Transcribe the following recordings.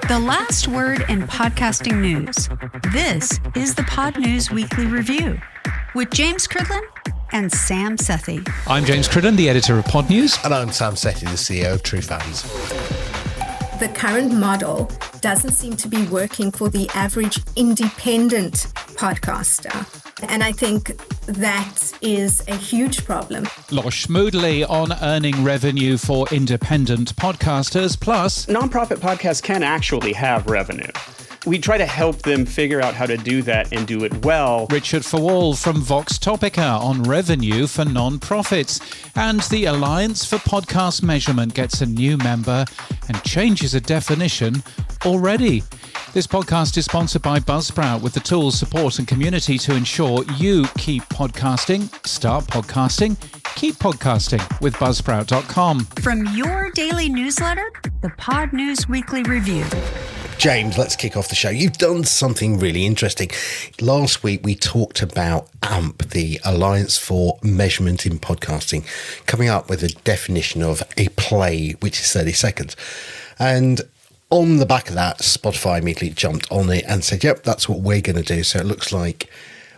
The last word in podcasting news. This is the Pod News Weekly Review with James Cridland and Sam Sethi. I'm James Cridland, the editor of Pod News. And I'm Sam Sethi, the CEO of True Fans. The current model doesn't seem to be working for the average independent podcaster. And I think that is a huge problem. Losh Moodley on earning revenue for independent podcasters, plus nonprofit podcasts can actually have revenue. We try to help them figure out how to do that and do it well. Richard Fawall from Voxtopica on revenue for non-profits. And the Alliance for Podcast Measurement gets a new member and changes a definition already. This podcast is sponsored by Buzzsprout with the tools, support and community to ensure you keep podcasting, start podcasting, keep podcasting with Buzzsprout.com. From your daily newsletter, the Pod News Weekly Review. James, let's kick off the show. You've done something really interesting. Last week, we talked about AMP, the Alliance for Measurement in Podcasting, coming up with a definition of a play, which is 30 seconds. And on the back of that, Spotify immediately jumped on it and said, yep, that's what we're going to do. So it looks like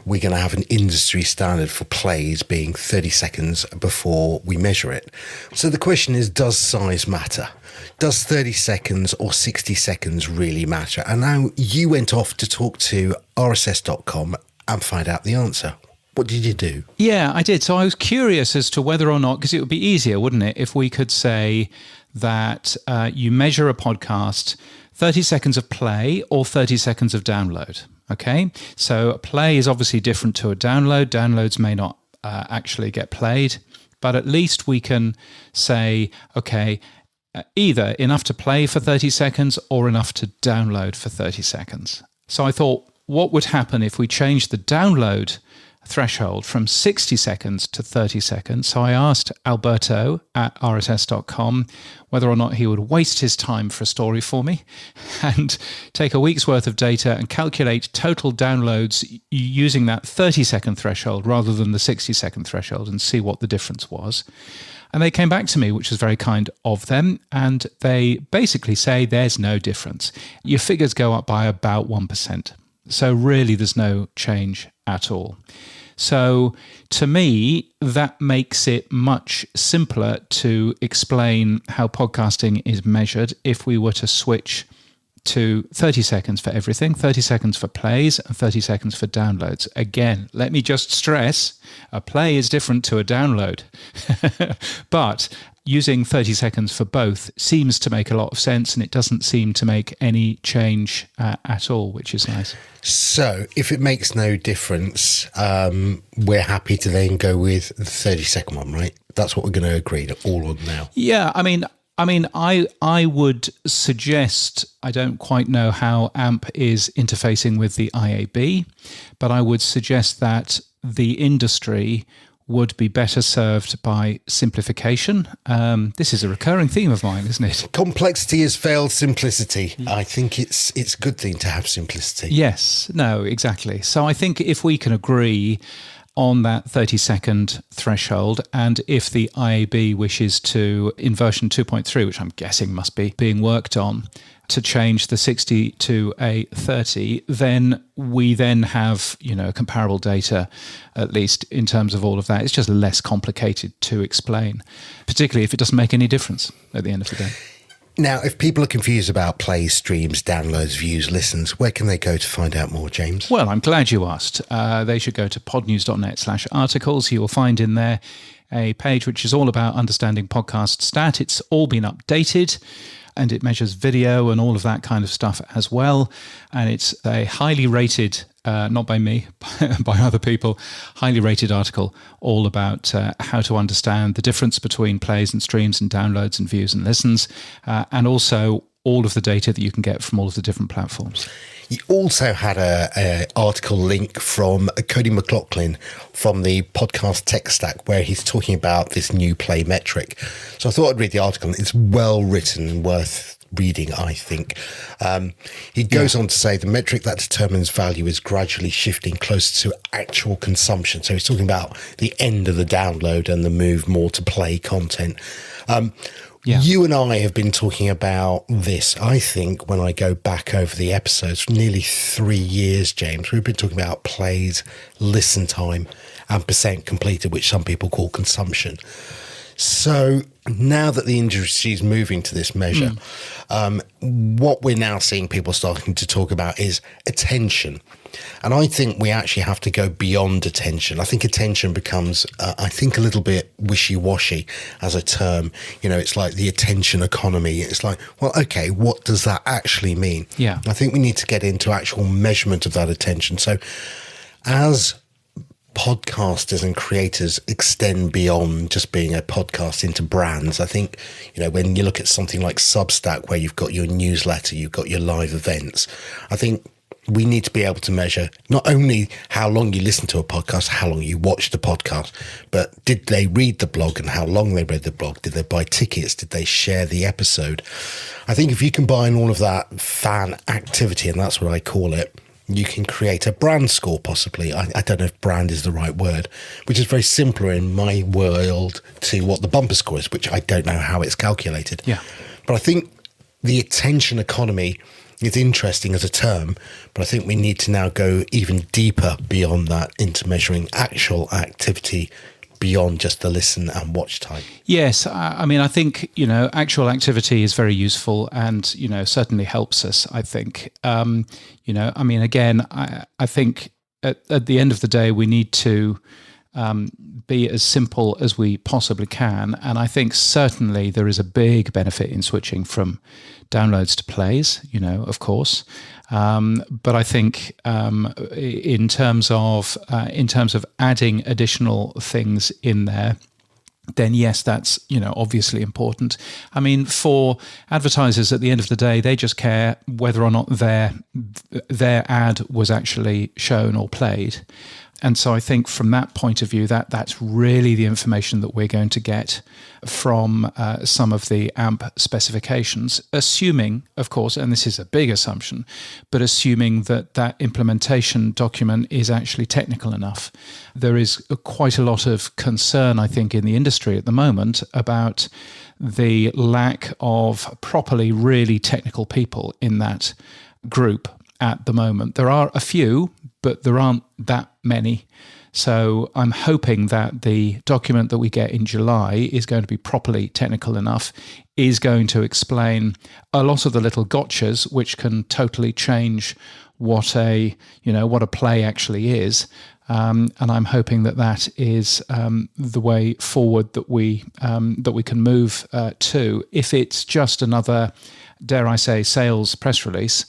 we're going to have an industry standard for plays being 30 seconds before we measure it. So the question is, does size matter? Does 30 seconds or 60 seconds really matter? And now you went off to talk to RSS.com and find out the answer. What did you do? Yeah, I did. So I was curious as to whether or not, because it would be easier, wouldn't it, if we could say that you measure a podcast 30 seconds of play or 30 seconds of download. Okay, so a play is obviously different to a download. Downloads may not actually get played, but at least we can say, okay, either enough to play for 30 seconds or enough to download for 30 seconds. So I thought, what would happen if we changed the download threshold from 60 seconds to 30 seconds? So I asked Alberto at RSS.com whether or not he would waste his time for a story for me and take a week's worth of data and calculate total downloads using that 30-second threshold rather than the 60-second threshold and see what the difference was. And they came back to me, which was very kind of them, and they basically say there's no difference. Your figures go up by about 1%. So really there's no change at all. So to me, that makes it much simpler to explain how podcasting is measured if we were to switch to 30 seconds for everything, 30 seconds for plays and 30 seconds for downloads. Again, let me just stress, a play is different to a download. But using 30 seconds for both seems to make a lot of sense, and it doesn't seem to make any change at all, which is nice. So if it makes no difference, we're happy to then go with the 30-second one, right? That's what we're going to agree all on now. Yeah, I mean, I would suggest, I don't quite know how AMP is interfacing with the IAB, but I would suggest that the industry would be better served by simplification. This is a recurring theme of mine, isn't it? Complexity has failed simplicity. I think it's a good thing to have simplicity. Yes, no, exactly. So I think if we can agree on that 30-second threshold, and if the IAB wishes to, in version 2.3, which I'm guessing must be being worked on, to change the 60 to a 30, then we then have, comparable data, at least in terms of all of that. It's just less complicated to explain, particularly if it doesn't make any difference at the end of the day. Now, if people are confused about plays, streams, downloads, views, listens, where can they go to find out more, James? Well, I'm glad you asked. They should go to podnews.net/articles. You will find in there a page which is all about understanding podcast stat. It's all been updated, and it measures video and all of that kind of stuff as well. And it's a highly rated, not by me, by other people, highly rated article all about how to understand the difference between plays and streams and downloads and views and listens, and also all of the data that you can get from all of the different platforms. You also had an article link from Cody McLaughlin from the podcast Tech Stack, where he's talking about this new play metric. So I thought I'd read the article. It's well written and worth reading, I think. He goes on to say the metric that determines value is gradually shifting closer to actual consumption. So he's talking about the end of the download and the move more to play content. You and I have been talking about this, I think, when I go back over the episodes, for nearly 3 years, James. We've been talking about plays, listen time, and percent completed, which some people call consumption. So now that the industry is moving to this measure, what we're now seeing people starting to talk about is attention. And I think we actually have to go beyond attention. I think attention becomes, a little bit wishy-washy as a term. You know, it's like the attention economy. It's like, well, okay, what does that actually mean? Yeah. I think we need to get into actual measurement of that attention. So as podcasters and creators extend beyond just being a podcast into brands, I think, you know, when you look at something like Substack, where you've got your newsletter, you've got your live events, I think we need to be able to measure not only how long you listen to a podcast, how long you watch the podcast, but did they read the blog and how long they read the blog? Did they buy tickets? Did they share the episode? I think if you combine all of that fan activity, and that's what I call it, you can create a brand score, possibly. I don't know if brand is the right word, which is very similar in my world to what the bumper score is, which I don't know how it's calculated. Yeah. But I think the attention economy is interesting as a term, but I think we need to now go even deeper beyond that into measuring actual activity beyond just the listen and watch time. Yes, I mean, I think, you know, actual activity is very useful and, you know, certainly helps us, I think. You know, I mean, again, I think at the end of the day, we need to be as simple as we possibly can. And I think certainly there is a big benefit in switching from downloads to plays, you know, of course. But I think in terms of adding additional things in there, then yes, that's, you know, obviously important. I mean, for advertisers at the end of the day, they just care whether or not their ad was actually shown or played. And so I think from that point of view, that's really the information that we're going to get from some of the AMP specifications, assuming, of course, and this is a big assumption, but assuming that implementation document is actually technical enough. There is quite a lot of concern, I think, in the industry at the moment about the lack of properly really technical people in that group at the moment. There are a few, but there aren't that many. So I'm hoping that the document that we get in July is going to be properly technical enough, is going to explain a lot of the little gotchas, which can totally change what a play actually is. And I'm hoping that is the way forward that we can move to. If it's just another, dare I say, sales press release,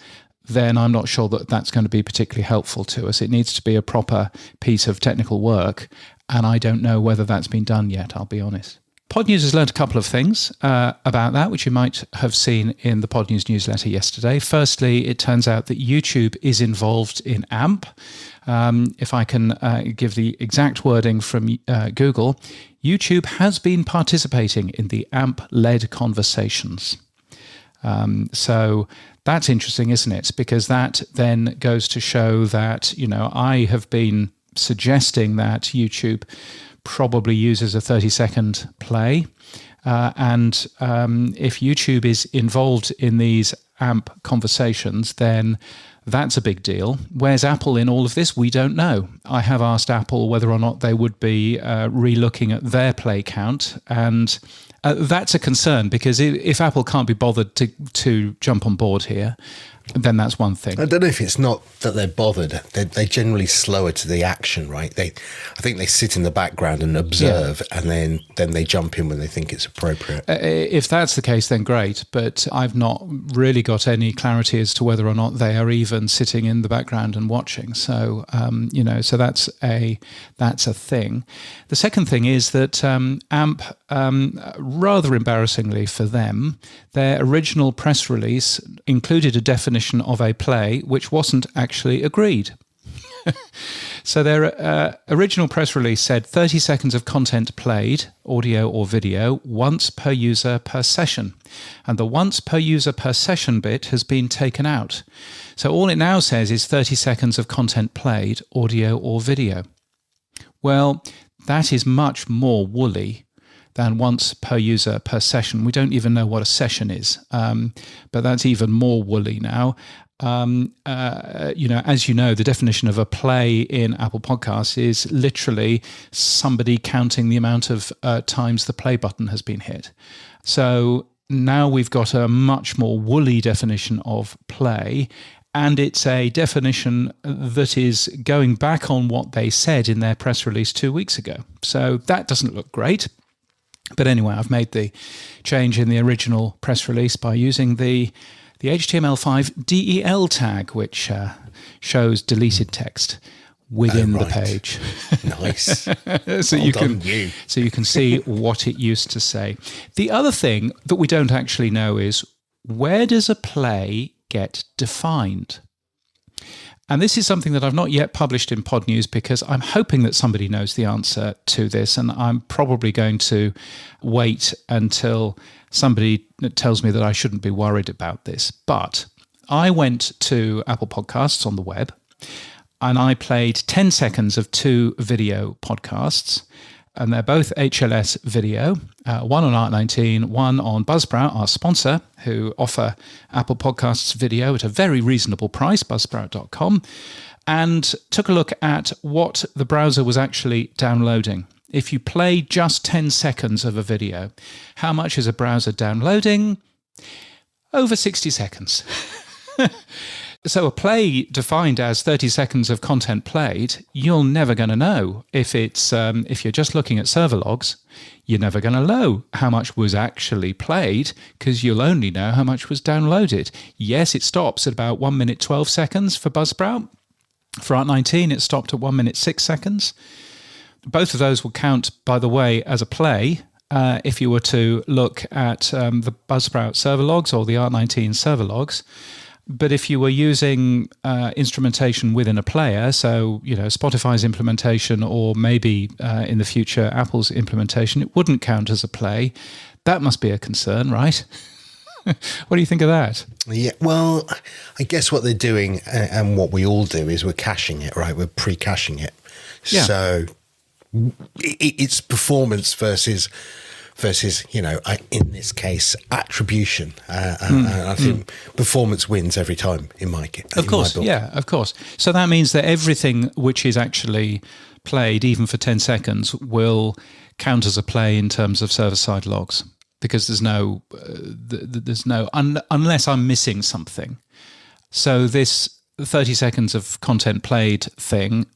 then I'm not sure that that's going to be particularly helpful to us. It needs to be a proper piece of technical work, and I don't know whether that's been done yet, I'll be honest. Pod News has learned a couple of things about that, which you might have seen in the Pod News newsletter yesterday. Firstly, it turns out that YouTube is involved in AMP. If I can give the exact wording from Google, YouTube has been participating in the AMP-led conversations. So that's interesting, isn't it? Because that then goes to show that, you know, I have been suggesting that YouTube probably uses a 30-second play. And if YouTube is involved in these AMP conversations, then that's a big deal. Where's Apple in all of this? We don't know. I have asked Apple whether or not they would be re-looking at their play count, and that's a concern, because if Apple can't be bothered to jump on board here, then that's one thing. I don't know if it's not that they're bothered. They're generally slower to the action, right? I think they sit in the background and observe, and then they jump in when they think it's appropriate. If that's the case, then great. But I've not really got any clarity as to whether or not they are even sitting in the background and watching. So so that's a thing. The second thing is that AMP, rather embarrassingly for them, their original press release included a definition of a play which wasn't actually agreed. So their original press release said 30 seconds of content played, audio or video, once per user per session. And the once per user per session bit has been taken out. So all it now says is 30 seconds of content played, audio or video. Well, that is much more woolly than once per user per session. We don't even know what a session is, but that's even more woolly now. As you know, the definition of a play in Apple Podcasts is literally somebody counting the amount of times the play button has been hit. So now we've got a much more woolly definition of play, and it's a definition that is going back on what they said in their press release 2 weeks ago. So that doesn't look great. But anyway, I've made the change in the original press release by using the HTML5 DEL tag, which shows deleted text within the page. Nice. So you can see what it used to say. The other thing that we don't actually know is, where does a play get defined? And this is something that I've not yet published in Pod News, because I'm hoping that somebody knows the answer to this, and I'm probably going to wait until somebody tells me that I shouldn't be worried about this. But I went to Apple Podcasts on the web, and I played 10 seconds of 2 video podcasts, and they're both HLS video, one on Art19, one on Buzzsprout, our sponsor, who offer Apple Podcasts video at a very reasonable price, buzzsprout.com, and took a look at what the browser was actually downloading. If you play just 10 seconds of a video, how much is a browser downloading? Over 60 seconds. So a play defined as 30 seconds of content played, you're never going to know. If you're just looking at server logs, you're never going to know how much was actually played, because you'll only know how much was downloaded. Yes, it stops at about 1 minute 12 seconds for Buzzsprout. For Art19, it stopped at 1 minute 6 seconds. Both of those will count, by the way, as a play. If you were to look at the Buzzsprout server logs or the Art19 server logs. But if you were using instrumentation within a player, so Spotify's implementation, or maybe in the future Apple's implementation, it wouldn't count as a play. That must be a concern, right? What do you think of that? Yeah, well, I guess what they're doing, and what we all do, is we're caching it, right? We're pre-caching it. Yeah. So it's performance versus in this case, attribution. I think performance wins every time in my book. Of course, yeah, of course. So that means that everything which is actually played, even for 10 seconds, will count as a play in terms of server-side logs, because there's no unless I'm missing something. So this 30 seconds of content played thing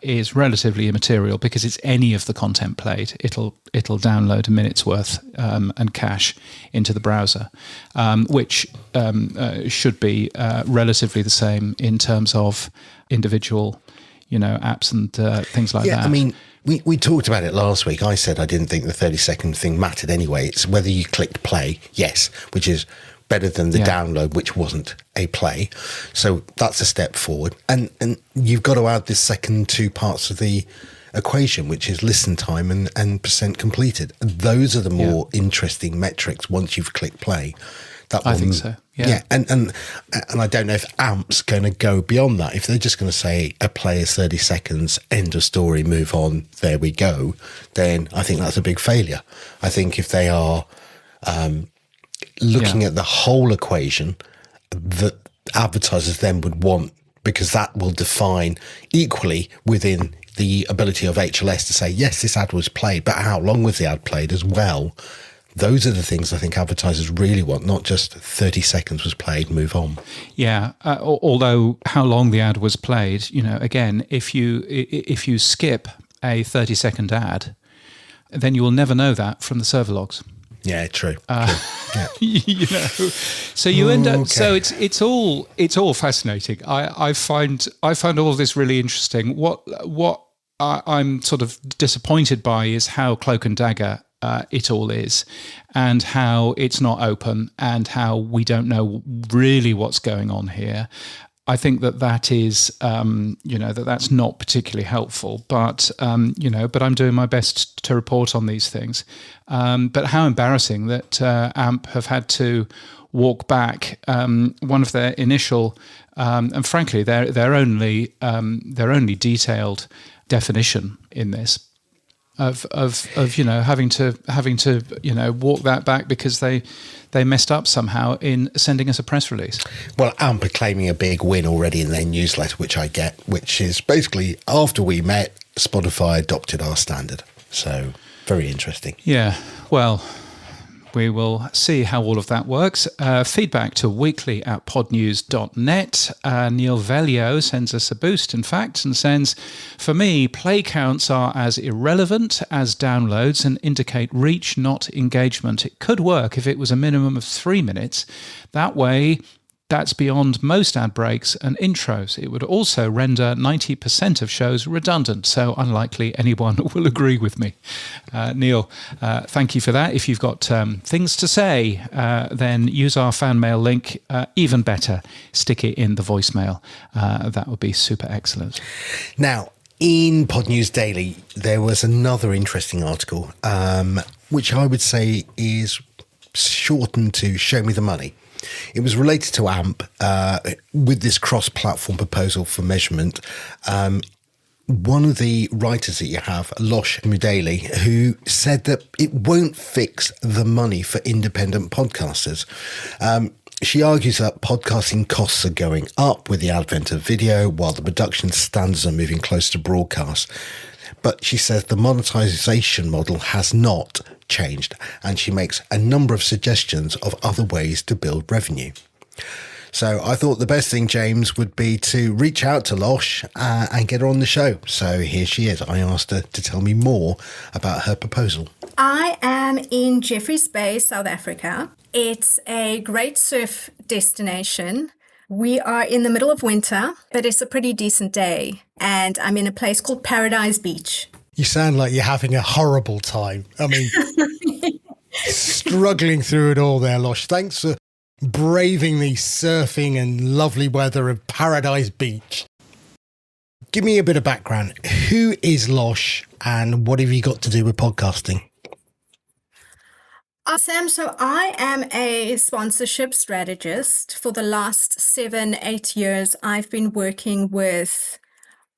is relatively immaterial, because it's any of the content played. It'll download a minute's worth and cache into the browser, which should be relatively the same in terms of individual, apps and things like that. Yeah, I mean, we talked about it last week. I said I didn't think the 30-second thing mattered anyway. It's whether you clicked play, yes, which is better than the download, which wasn't a play. So that's a step forward. And you've got to add this second 2 parts of the equation, which is listen time and percent completed. And those are the more interesting metrics once you've clicked play. I think so. Yeah. And I don't know if AMP's going to go beyond that. If they're just going to say a play is 30 seconds, end of story, move on, there we go, then I think that's a big failure. I think if they are looking at the whole equation that advertisers then would want, because that will define equally within the ability of HLS to say, yes, this ad was played, but how long was the ad played as well? Those are the things I think advertisers really want, not just 30 seconds was played, move on. Yeah, although how long the ad was played, again, if you skip a 30-second ad, then you will never know that from the server logs. Yeah, true. So you end up. Okay. So it's all fascinating. I find all of this really interesting. What I'm sort of disappointed by is how cloak and dagger it all is, and how it's not open, and how we don't know really what's going on here. I think that is, that's not particularly helpful. But but I'm doing my best to report on these things. But how embarrassing that AMP have had to walk back one of their initial, and frankly, their only detailed definition in this. Of having to walk that back because they messed up somehow in sending us a press release. Well, AMP are claiming a big win already in their newsletter, which I get, which is basically after we met, Spotify adopted our standard. So very interesting. Yeah, well, we will see how all of that works. Feedback to weekly@podnews.net. Neil Velio sends us a boost, in fact, and sends, for me, play counts are as irrelevant as downloads and indicate reach, not engagement. It could work if it was a minimum of 3 minutes. That way, that's beyond most ad breaks and intros. It would also render 90% of shows redundant, so unlikely anyone will agree with me. Neil, thank you for that. If you've got things to say, then use our fan mail link. Even better, stick it in the voicemail. That would be super excellent. Now, in Pod News Daily, there was another interesting article, which I would say is shortened to Show Me the Money. It was related to AMP with this cross-platform proposal for measurement. One of the writers that you have, Losh Moodley, who said that it won't fix the money for independent podcasters. She argues that podcasting costs are going up with the advent of video, while the production standards are moving closer to broadcast. But she says the monetization model has not changed, and she makes a number of suggestions of other ways to build revenue. So I thought the best thing, James, would be to reach out to Losh and get her on the show. So here she is. I asked her to tell me more about her proposal. I am in Jeffreys Bay, South Africa. It's a great surf destination. We are in the middle of winter, but it's a pretty decent day. And I'm in a place called Paradise Beach. You sound like you're having a horrible time. I mean, struggling through it all there, Losh. Thanks for braving the surfing and lovely weather of Paradise Beach. Give me a bit of background. Who is Losh and what have you got to do with podcasting? Sam, so I am a sponsorship strategist. For the last 7-8 years, I've been working with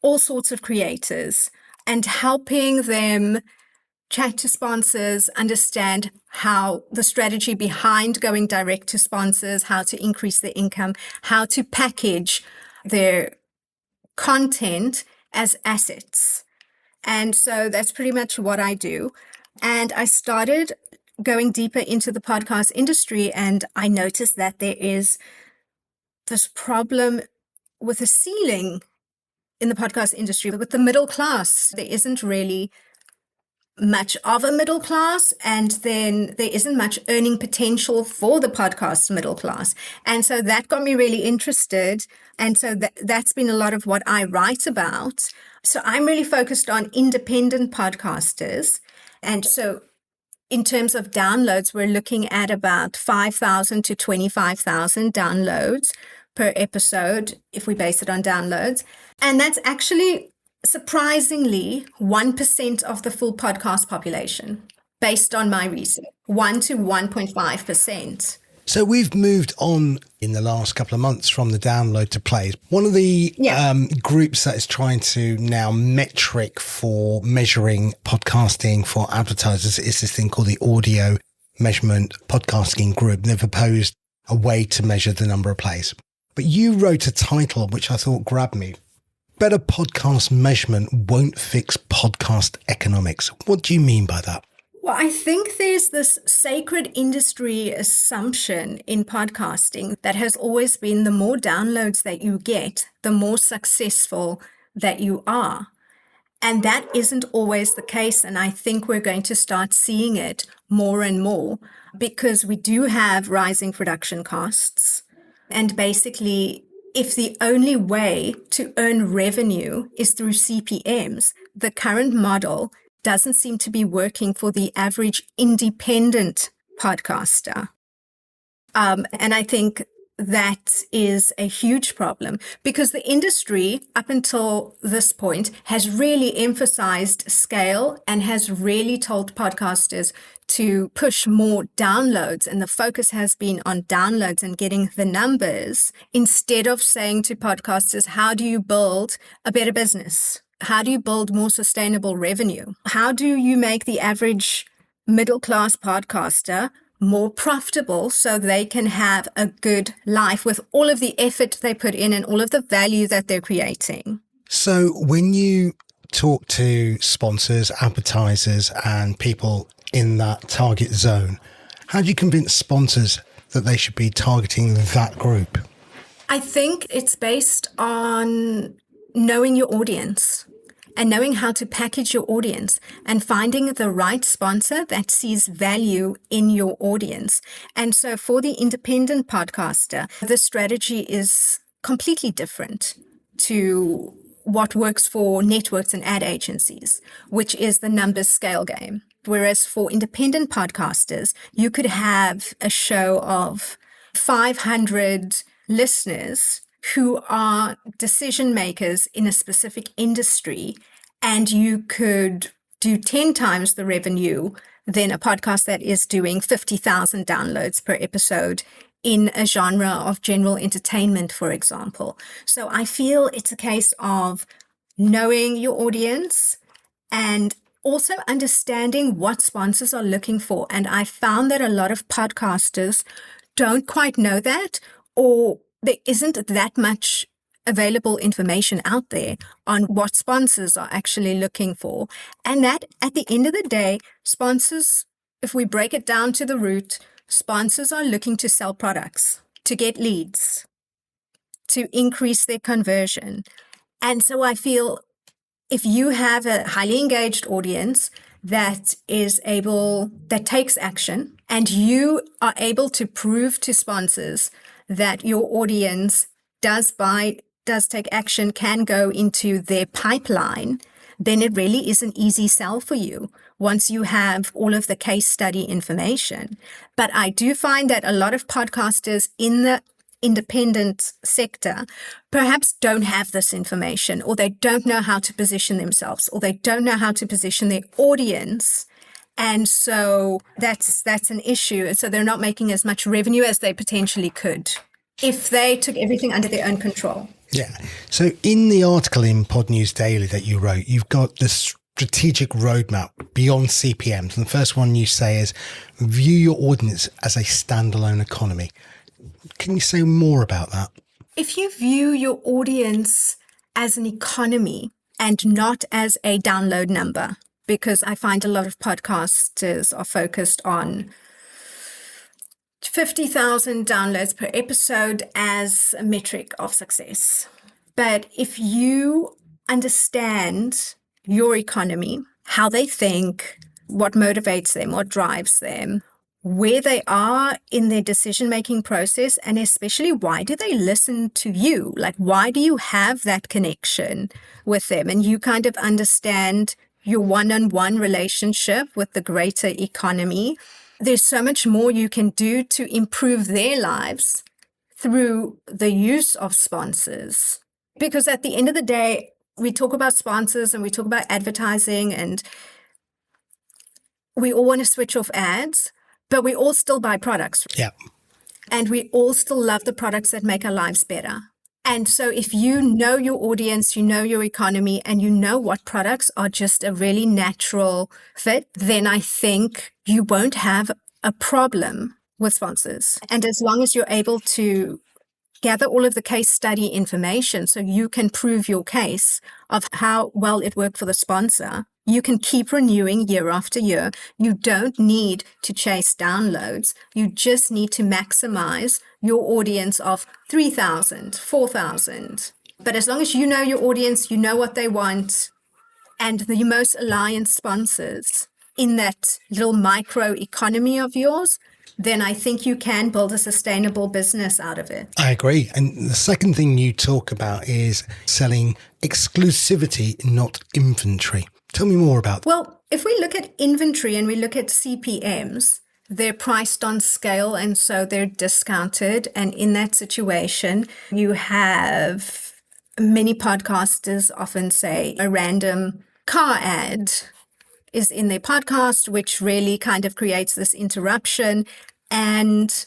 all sorts of creators and helping them chat to sponsors, understand how the strategy behind going direct to sponsors, how to increase their income, how to package their content as assets. And so that's pretty much what I do. And I started going deeper into the podcast industry, and I noticed that there is this problem with a ceiling in the podcast industry with the middle class. There isn't really much of a middle class, and then there isn't much earning potential for the podcast middle class. And so that got me really interested. And so that's been a lot of what I write about. So I'm really focused on independent podcasters. And so in terms of downloads, we're looking at about 5,000 to 25,000 downloads per episode if we base it on downloads. And that's actually surprisingly 1% of the full podcast population based on my research, 1 to 1.5%. So we've moved on in the last couple of months from the download to plays. One of the groups that is trying to now metric for measuring podcasting for advertisers is this thing called the Audio Measurement Podcasting Group. They've proposed a way to measure the number of plays. But you wrote a title which I thought grabbed me. Better podcast measurement won't fix podcast economics. What do you mean by that? Well, I think there's this sacred industry assumption in podcasting that has always been the more downloads that you get, the more successful that you are. And that isn't always the case. And I think we're going to start seeing it more and more because we do have rising production costs. And basically, if the only way to earn revenue is through CPMs, the current model doesn't seem to be working for the average independent podcaster. And I think that is a huge problem because the industry up until this point has really emphasized scale and has really told podcasters to push more downloads, and the focus has been on downloads and getting the numbers instead of saying to podcasters, how do you build a better business? How do you build more sustainable revenue? How do you make the average middle-class podcaster more profitable so they can have a good life with all of the effort they put in and all of the value that they're creating? So when you talk to sponsors, advertisers, and people in that target zone, how do you convince sponsors that they should be targeting that group? I think it's based on knowing your audience and knowing how to package your audience and finding the right sponsor that sees value in your audience. And so for the independent podcaster, the strategy is completely different to what works for networks and ad agencies, which is the numbers scale game. Whereas for independent podcasters, you could have a show of 500 listeners who are decision makers in a specific industry, and you could do 10 times the revenue than a podcast that is doing 50,000 downloads per episode in a genre of general entertainment, for example. So I feel it's a case of knowing your audience and also understanding what sponsors are looking for. And I found that a lot of podcasters don't quite know that, or there isn't that much available information out there on what sponsors are actually looking for. And that at the end of the day, sponsors, if we break it down to the root, sponsors are looking to sell products, to get leads, to increase their conversion. And so I feel if you have a highly engaged audience that takes action, and you are able to prove to sponsors that your audience does take action, can go into their pipeline, then it really is an easy sell for you once you have all of the case study information. But I do find that a lot of podcasters in the independent sector perhaps don't have this information, or they don't know how to position themselves, or they don't know how to position their audience. And so that's an issue. So they're not making as much revenue as they potentially could if they took everything under their own control. Yeah. So in the article in Pod News Daily that you wrote, you've got the strategic roadmap beyond CPMs. And the first one you say is view your audience as a standalone economy. Can you say more about that? If you view your audience as an economy and not as a download number, because I find a lot of podcasters are focused on 50,000 downloads per episode as a metric of success. But if you understand your economy, how they think, what motivates them, what drives them, where they are in their decision-making process, and especially why do they listen to you? Like, why do you have that connection with them? And you kind of understand your one-on-one relationship with the greater economy. There's so much more you can do to improve their lives through the use of sponsors. Because at the end of the day, we talk about sponsors and we talk about advertising, and we all want to switch off ads, but we all still buy products. Yeah. And we all still love the products that make our lives better. And so if you know your audience, you know your economy, and you know what products are just a really natural fit, then I think you won't have a problem with sponsors. And as long as you're able to gather all of the case study information so you can prove your case of how well it worked for the sponsor, you can keep renewing year after year. You don't need to chase downloads. You just need to maximize your audience of 3,000, 4,000. But as long as you know your audience, you know what they want, and the most aligned sponsors in that little micro economy of yours, then I think you can build a sustainable business out of it. I agree. And the second thing you talk about is selling exclusivity, not inventory. Tell me more about that. Well, if we look at inventory and we look at CPMs, they're priced on scale, and so they're discounted. And in that situation, you have many podcasters often say a random car ad is in their podcast, which really kind of creates this interruption and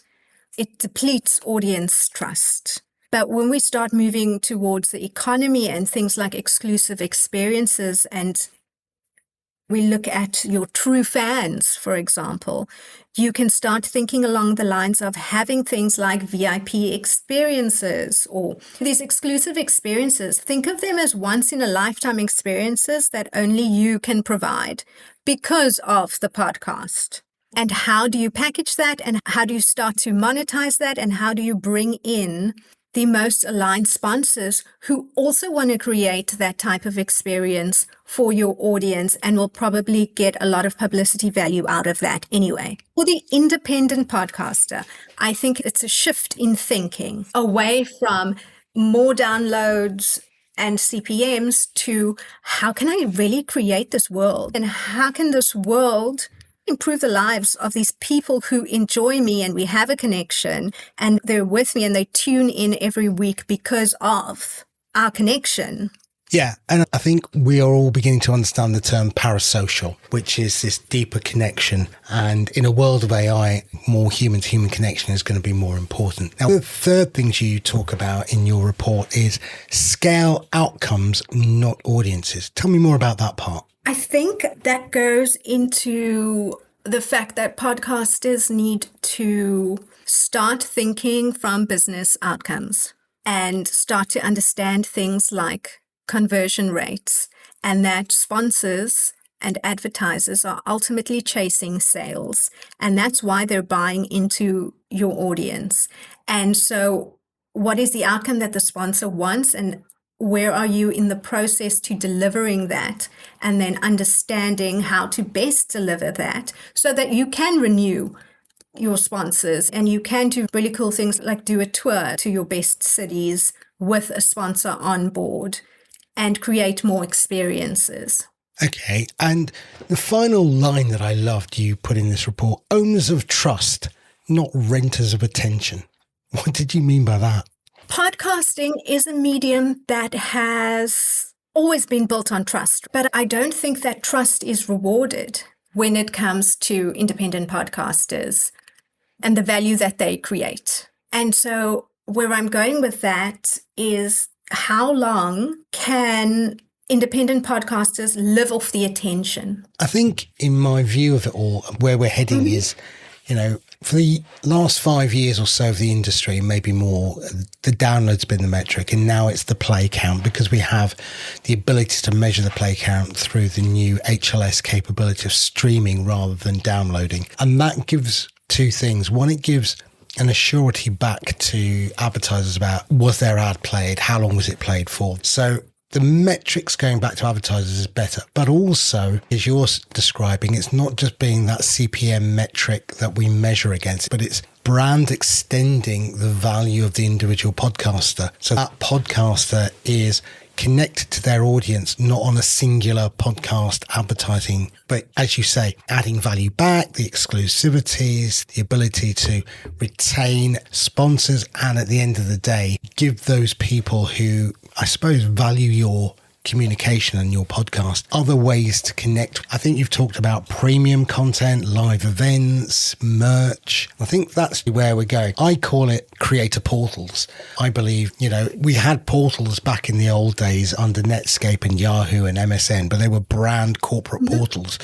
it depletes audience trust. But when we start moving towards the economy and things like exclusive experiences, and we look at your true fans, for example, you can start thinking along the lines of having things like VIP experiences or these exclusive experiences. Think of them as once in a lifetime experiences that only you can provide because of the podcast. And how do you package that? And how do you start to monetize that? And how do you bring in the most aligned sponsors who also want to create that type of experience for your audience and will probably get a lot of publicity value out of that anyway? For the independent podcaster, I think it's a shift in thinking away from more downloads and CPMs to how can I really create this world? And how can this world improve the lives of these people who enjoy me and we have a connection and they're with me and they tune in every week because of our connection? Yeah, and I think we are all beginning to understand the term parasocial, which is this deeper connection. And in a world of AI, more human-to-human connection is going to be more important. Now, the third things you talk about in your report is scale outcomes, not audiences. Tell me more about that part. I think that goes into the fact that podcasters need to start thinking from business outcomes and start to understand things like conversion rates, and that sponsors and advertisers are ultimately chasing sales, and that's why they're buying into your audience. And so what is the outcome that the sponsor wants, and where are you in the process to delivering that, and then understanding how to best deliver that so that you can renew your sponsors and you can do really cool things like do a tour to your best cities with a sponsor on board and create more experiences. Okay. And the final line that I loved you put in this report, owners of trust, not renters of attention. What did you mean by that? Podcasting is a medium that has always been built on trust, but I don't think that trust is rewarded when it comes to independent podcasters and the value that they create. And so where I'm going with that is how long can independent podcasters live off the attention? I think in my view of it all, where we're heading is, for the last 5 years or so of the industry, maybe more, the download's been the metric, and now it's the play count because we have the ability to measure the play count through the new HLS capability of streaming rather than downloading. And that gives two things. One, it gives an assurity back to advertisers about was their ad played, how long was it played for. So the metrics going back to advertisers is better, but also, as you're describing, it's not just being that CPM metric that we measure against, but it's brand extending the value of the individual podcaster. So that podcaster is connected to their audience, not on a singular podcast advertising, but as you say, adding value back, the exclusivities, the ability to retain sponsors, and at the end of the day, give those people who, I suppose, value your communication and your podcast other ways to connect. I think you've talked about premium content, live events, merch. I think that's where we're going. I call it creator portals. I believe, we had portals back in the old days under Netscape and Yahoo and MSN, but they were brand corporate portals.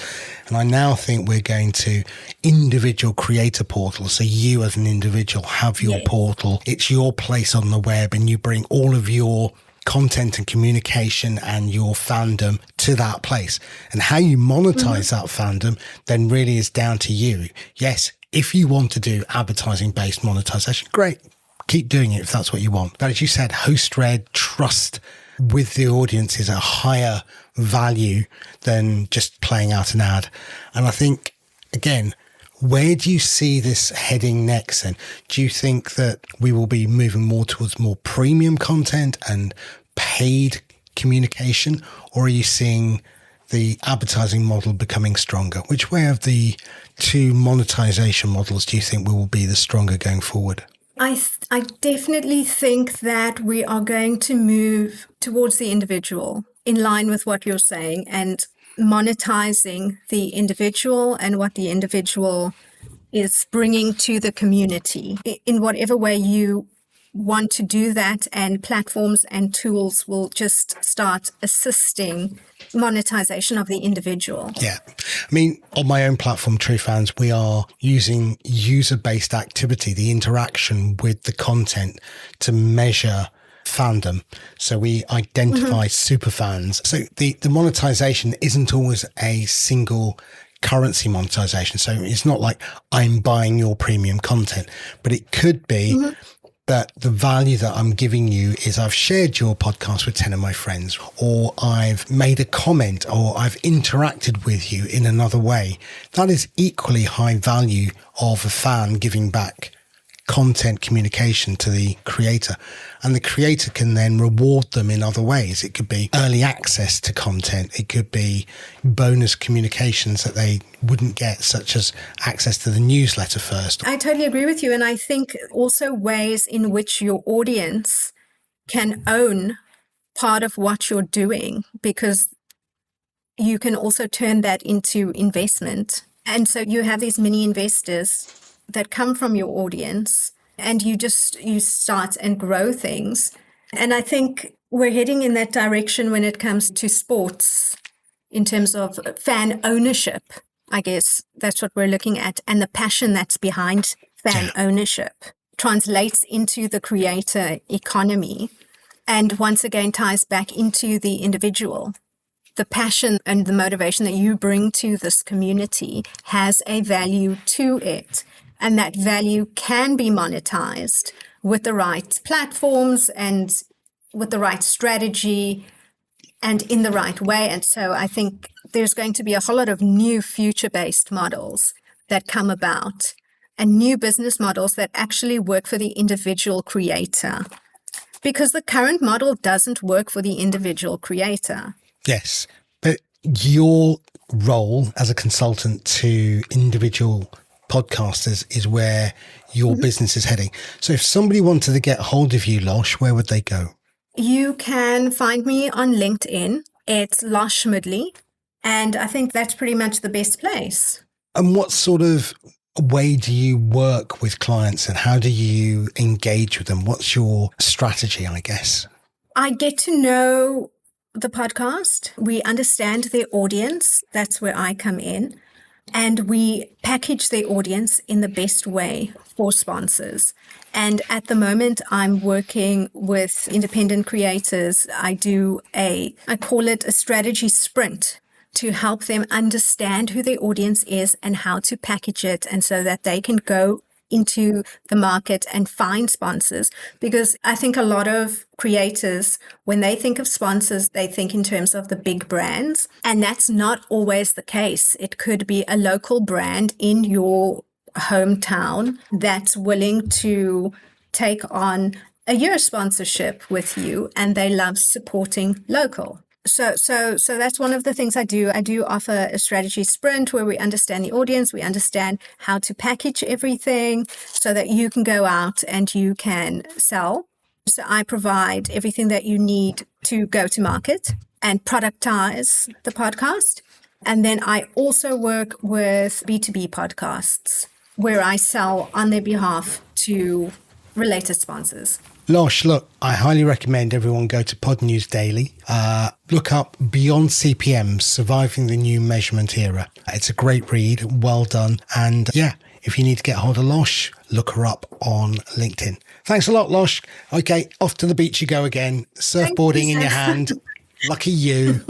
And I now think we're going to individual creator portals. So you as an individual have your portal. It's your place on the web, and you bring all of your content and communication and your fandom to that place. And how you monetize that fandom then really is down to you. Yes, if you want to do advertising-based monetization, great. Keep doing it if that's what you want. But as you said, host-read trust with the audience is a higher value than just playing out an ad. And I think, again, where do you see this heading next then? Do you think that we will be moving more towards more premium content and paid communication? Or are you seeing the advertising model becoming stronger? Which way of the two monetization models do you think will be the stronger going forward? I definitely think that we are going to move towards the individual in line with what you're saying, and monetizing the individual and what the individual is bringing to the community in whatever way you want to do that. And platforms and tools will just start assisting monetization of the individual. Yeah. I mean, on my own platform, True Fans, we are using user-based activity, the interaction with the content, to measure fandom. So we identify super fans. So the monetization isn't always a single currency monetization. So it's not like I'm buying your premium content, but it could be that the value that I'm giving you is I've shared your podcast with 10 of my friends, or I've made a comment, or I've interacted with you in another way. That is equally high value of a fan giving back content communication to the creator, and the creator can then reward them in other ways. It could be early access to content. It could be bonus communications that they wouldn't get, such as access to the newsletter first. I totally agree with you. And I think also ways in which your audience can own part of what you're doing, because you can also turn that into investment. And so you have these mini investors that come from your audience, and you start and grow things. And I think we're heading in that direction when it comes to sports in terms of fan ownership. I guess that's what we're looking at. And the passion that's behind fan ownership translates into the creator economy, and once again ties back into the individual. The passion and the motivation that you bring to this community has a value to it. And that value can be monetized with the right platforms and with the right strategy and in the right way. And so I think there's going to be a whole lot of new future-based models that come about, and new business models that actually work for the individual creator, because the current model doesn't work for the individual creator. Yes, but your role as a consultant to individual podcasters is where your business is heading. So if somebody wanted to get hold of you, Losh, where would they go? You can find me on LinkedIn. It's Losh Moodley. And I think that's pretty much the best place. And what sort of way do you work with clients, and how do you engage with them? What's your strategy, I guess? I get to know the podcast. We understand their audience. That's where I come in. And we package the audience in the best way for sponsors. And at the moment, I'm working with independent creators. I call it a strategy sprint, to help them understand who their audience is and how to package it, and so that they can go into the market and find sponsors. Because I think a lot of creators, when they think of sponsors, they think in terms of the big brands, and that's not always the case. It could be a local brand in your hometown that's willing to take on a year sponsorship with you, and they love supporting local. So that's one of the things I do. I do offer a strategy sprint where we understand the audience, we understand how to package everything so that you can go out and you can sell. So I provide everything that you need to go to market and productize the podcast. And then I also work with B2B podcasts where I sell on their behalf to related sponsors. Losh, look, I highly recommend everyone go to Pod News Daily. Look up Beyond CPMs, Surviving the New Measurement Era. It's a great read. Well done. And yeah, if you need to get hold of Losh, look her up on LinkedIn. Thanks a lot, Losh. Okay, off to the beach you go again. Surfboarding in your hand. Lucky you.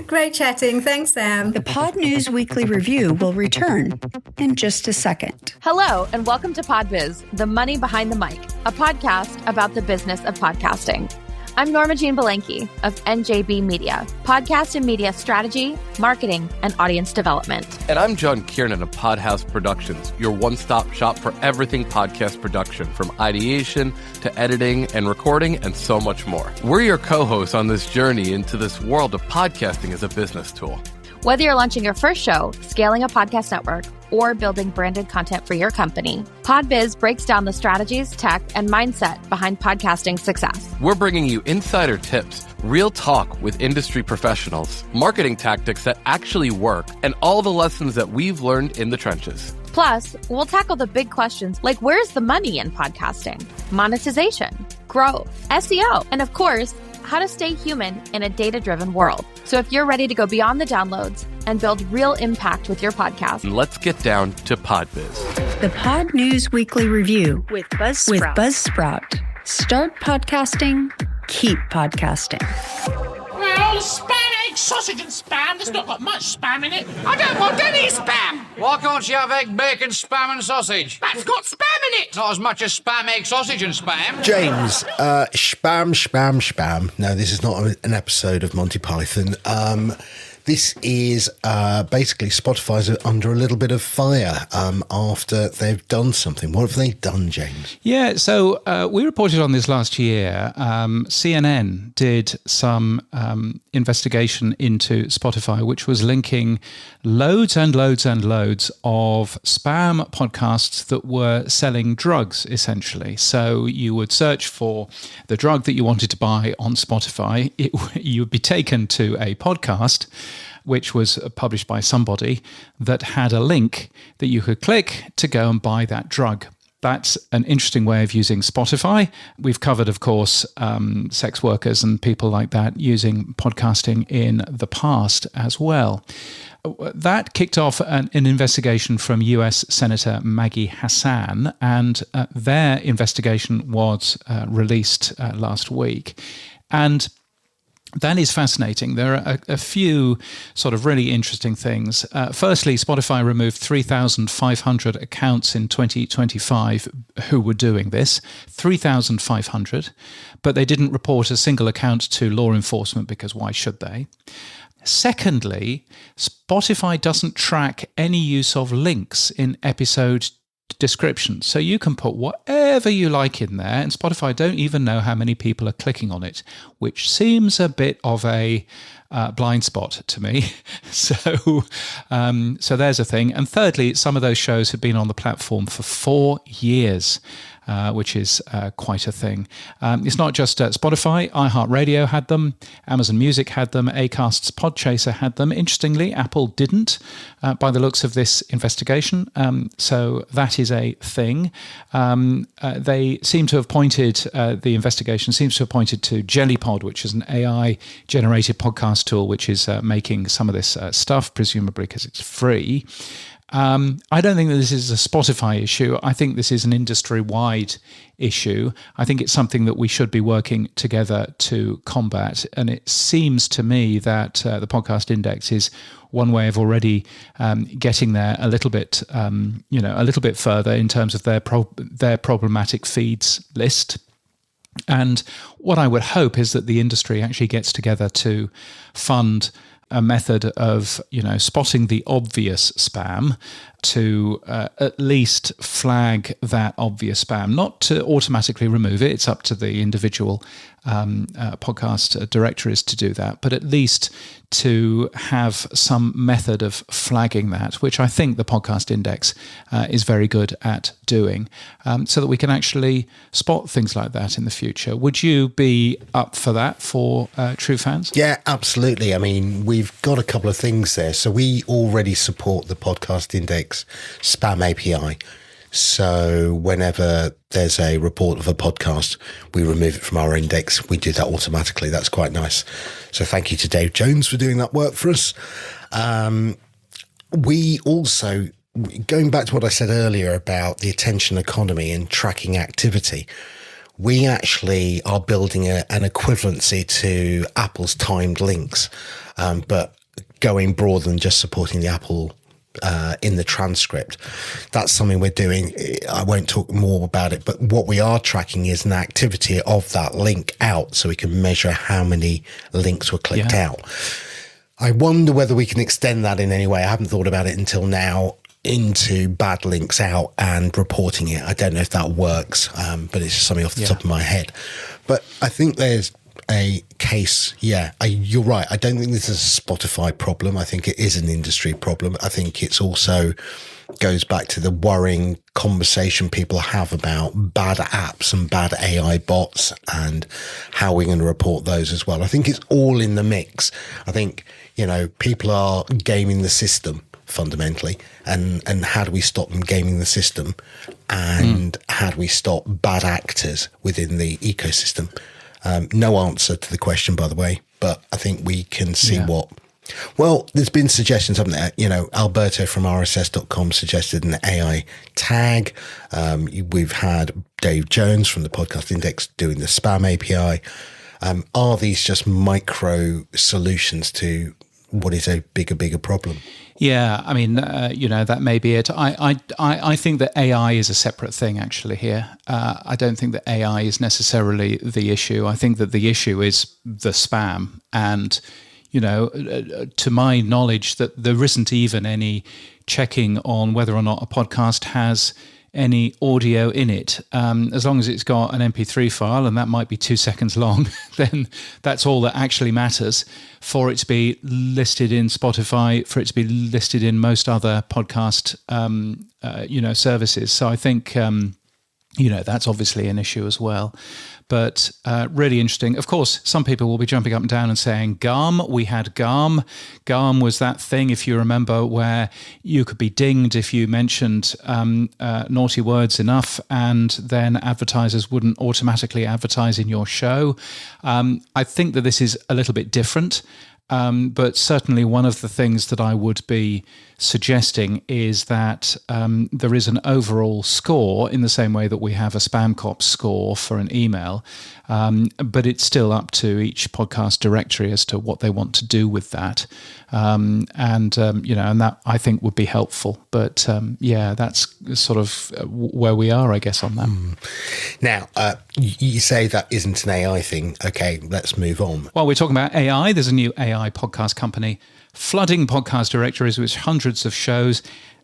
Great chatting. Thanks, Sam. The Pod News Weekly Review will return in just a second. Hello, and welcome to PodBiz, the money behind the mic, a podcast about the business of podcasting. I'm Norma Jean Belenke of NJB Media, podcast and media strategy, marketing, and audience development. And I'm John Kiernan of Podhouse Productions, your one-stop shop for everything podcast production, from ideation to editing and recording and so much more. We're your co-hosts on this journey into this world of podcasting as a business tool. Whether you're launching your first show, scaling a podcast network, or building branded content for your company, PodBiz breaks down the strategies, tech, and mindset behind podcasting success. We're bringing you insider tips, real talk with industry professionals, marketing tactics that actually work, and all the lessons that we've learned in the trenches. Plus, we'll tackle the big questions like where's the money in podcasting, monetization, growth, SEO, and of course, how to stay human in a data-driven world. So if you're ready to go beyond the downloads and build real impact with your podcast, Let's get down to PodBiz. The Pod News Weekly Review with Buzzsprout. Start podcasting, keep podcasting. Well, spam, egg, sausage and spam. There's not got much spam in it. I don't want any spam. Why can't you have egg, bacon, spam and sausage? That's got spam in it. Not as much as spam, egg, sausage and spam. James, spam. No, this is not an episode of Monty Python. This is basically Spotify's under a little bit of fire after they've done something. What have they done, James? Yeah, so we reported on this last year. CNN did some investigation into Spotify, which was linking loads and loads and loads of spam podcasts that were selling drugs, essentially. So you would search for the drug that you wanted to buy on Spotify. You would be taken to a podcast which was published by somebody that had a link that you could click to go and buy that drug. That's an interesting way of using Spotify. We've covered, of course, sex workers and people like that using podcasting in the past as well. That kicked off an investigation from US Senator Maggie Hassan, and their investigation was released last week. And that is fascinating. There are a few sort of really interesting things. Firstly, Spotify removed 3,500 accounts in 2025 who were doing this, 3,500, but they didn't report a single account to law enforcement because why should they? Secondly, Spotify doesn't track any use of links in episode description. So you can put whatever you like in there, and Spotify don't even know how many people are clicking on it, which seems a bit of a blind spot to me. So there's a thing. And thirdly, some of those shows have been on the platform for 4 years. Which is quite a thing. It's not just Spotify. iHeartRadio had them. Amazon Music had them. Acast's Podchaser had them. Interestingly, Apple didn't, by the looks of this investigation. So that is a thing. They seem to have pointed, the investigation seems to have pointed to JellyPod, which is an AI-generated podcast tool, which is making some of this stuff, presumably because it's free. I don't think that this is a Spotify issue. I think this is an industry-wide issue. I think it's something that we should be working together to combat. And it seems to me that the podcast index is one way of already getting there a little bit, a little bit further in terms of their problematic feeds list. And what I would hope is that the industry actually gets together to fund a method of, spotting the obvious spam to at least flag that obvious spam, not to automatically remove it. It's up to the individual podcast directories to do that, but at least to have some method of flagging that, which I think the podcast index is very good at doing, so that we can actually spot things like that in the future. Would you be up for that for True Fans? Yeah, absolutely. I mean, we've got a couple of things there. So we already support the podcast index spam API. So whenever there's a report of a podcast, we remove it from our index. We do that automatically. That's quite nice. So thank you to Dave Jones for doing that work for us. We also, going back to what I said earlier about the attention economy and tracking activity, we actually are building an equivalency to Apple's timed links, but going broader than just supporting the Apple in the transcript. That's something we're doing. I won't talk more about it, but what we are tracking is an activity of that link out, so we can measure how many links were clicked out. I wonder whether we can extend that in any way. I haven't thought about it until now, into bad links out and reporting it. I don't know if that works, but it's just something off the top of my head. But I think there's a case. Yeah, you're right. I don't think this is a Spotify problem. I think it is an industry problem. I think it's also goes back to the worrying conversation people have about bad apps and bad AI bots and how we're going to report those as well. I think it's all in the mix. I think, people are gaming the system fundamentally, and how do we stop them gaming the system, and how do we stop bad actors within the ecosystem? No answer to the question, by the way, but I think we can see Well, there's been suggestions, haven't there? Alberto from RSS.com suggested an AI tag. We've had Dave Jones from the Podcast Index doing the spam API. Are these just micro solutions to what is a bigger problem? Yeah, I mean, that may be it. I think that AI is a separate thing, actually, here. I don't think that AI is necessarily the issue. I think that the issue is the spam. And, to my knowledge, that there isn't even any checking on whether or not a podcast has any audio in it. As long as it's got an MP3 file, and that might be 2 seconds long, then that's all that actually matters for it to be listed in Spotify, for it to be listed in most other podcast, services. So I think, that's obviously an issue as well. But really interesting. Of course, some people will be jumping up and down and saying, GARM, we had GARM. GARM was that thing, if you remember, where you could be dinged if you mentioned naughty words enough, and then advertisers wouldn't automatically advertise in your show. I think that this is a little bit different. But certainly one of the things that I would be suggesting is that there is an overall score in the same way that we have a spam cop score for an email, but it's still up to each podcast directory as to what they want to do with that. And that I think would be helpful. But that's sort of where we are, I guess, on that. Now, you say that isn't an AI thing. Okay, let's move on. Well, we're talking about AI. There's a new AI podcast company flooding podcast directories with hundreds of shows.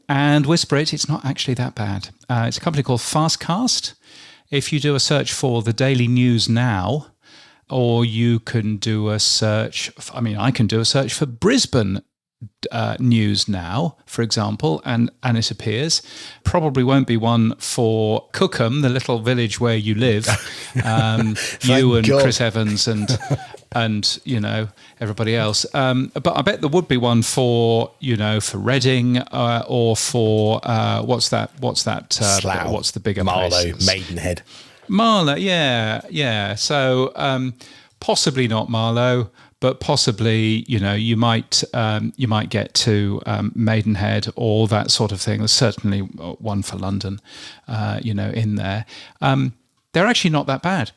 And whisper it's not actually that bad. It's a company called Fastcast. If you do a search for the Daily News Now, or you can do a search, I can do a search for Brisbane News Now, for example, and it appears. Probably won't be one for Cookham, the little village where you live. You and God. Chris Evans and everybody else. But I bet there would be one for Reading or for what's that? Slough. What's the bigger Marlow, place? Maidenhead. Marlow, yeah. So possibly not Marlow, but possibly you might get to Maidenhead or that sort of thing. There's certainly one for London, in there. They're actually not that bad,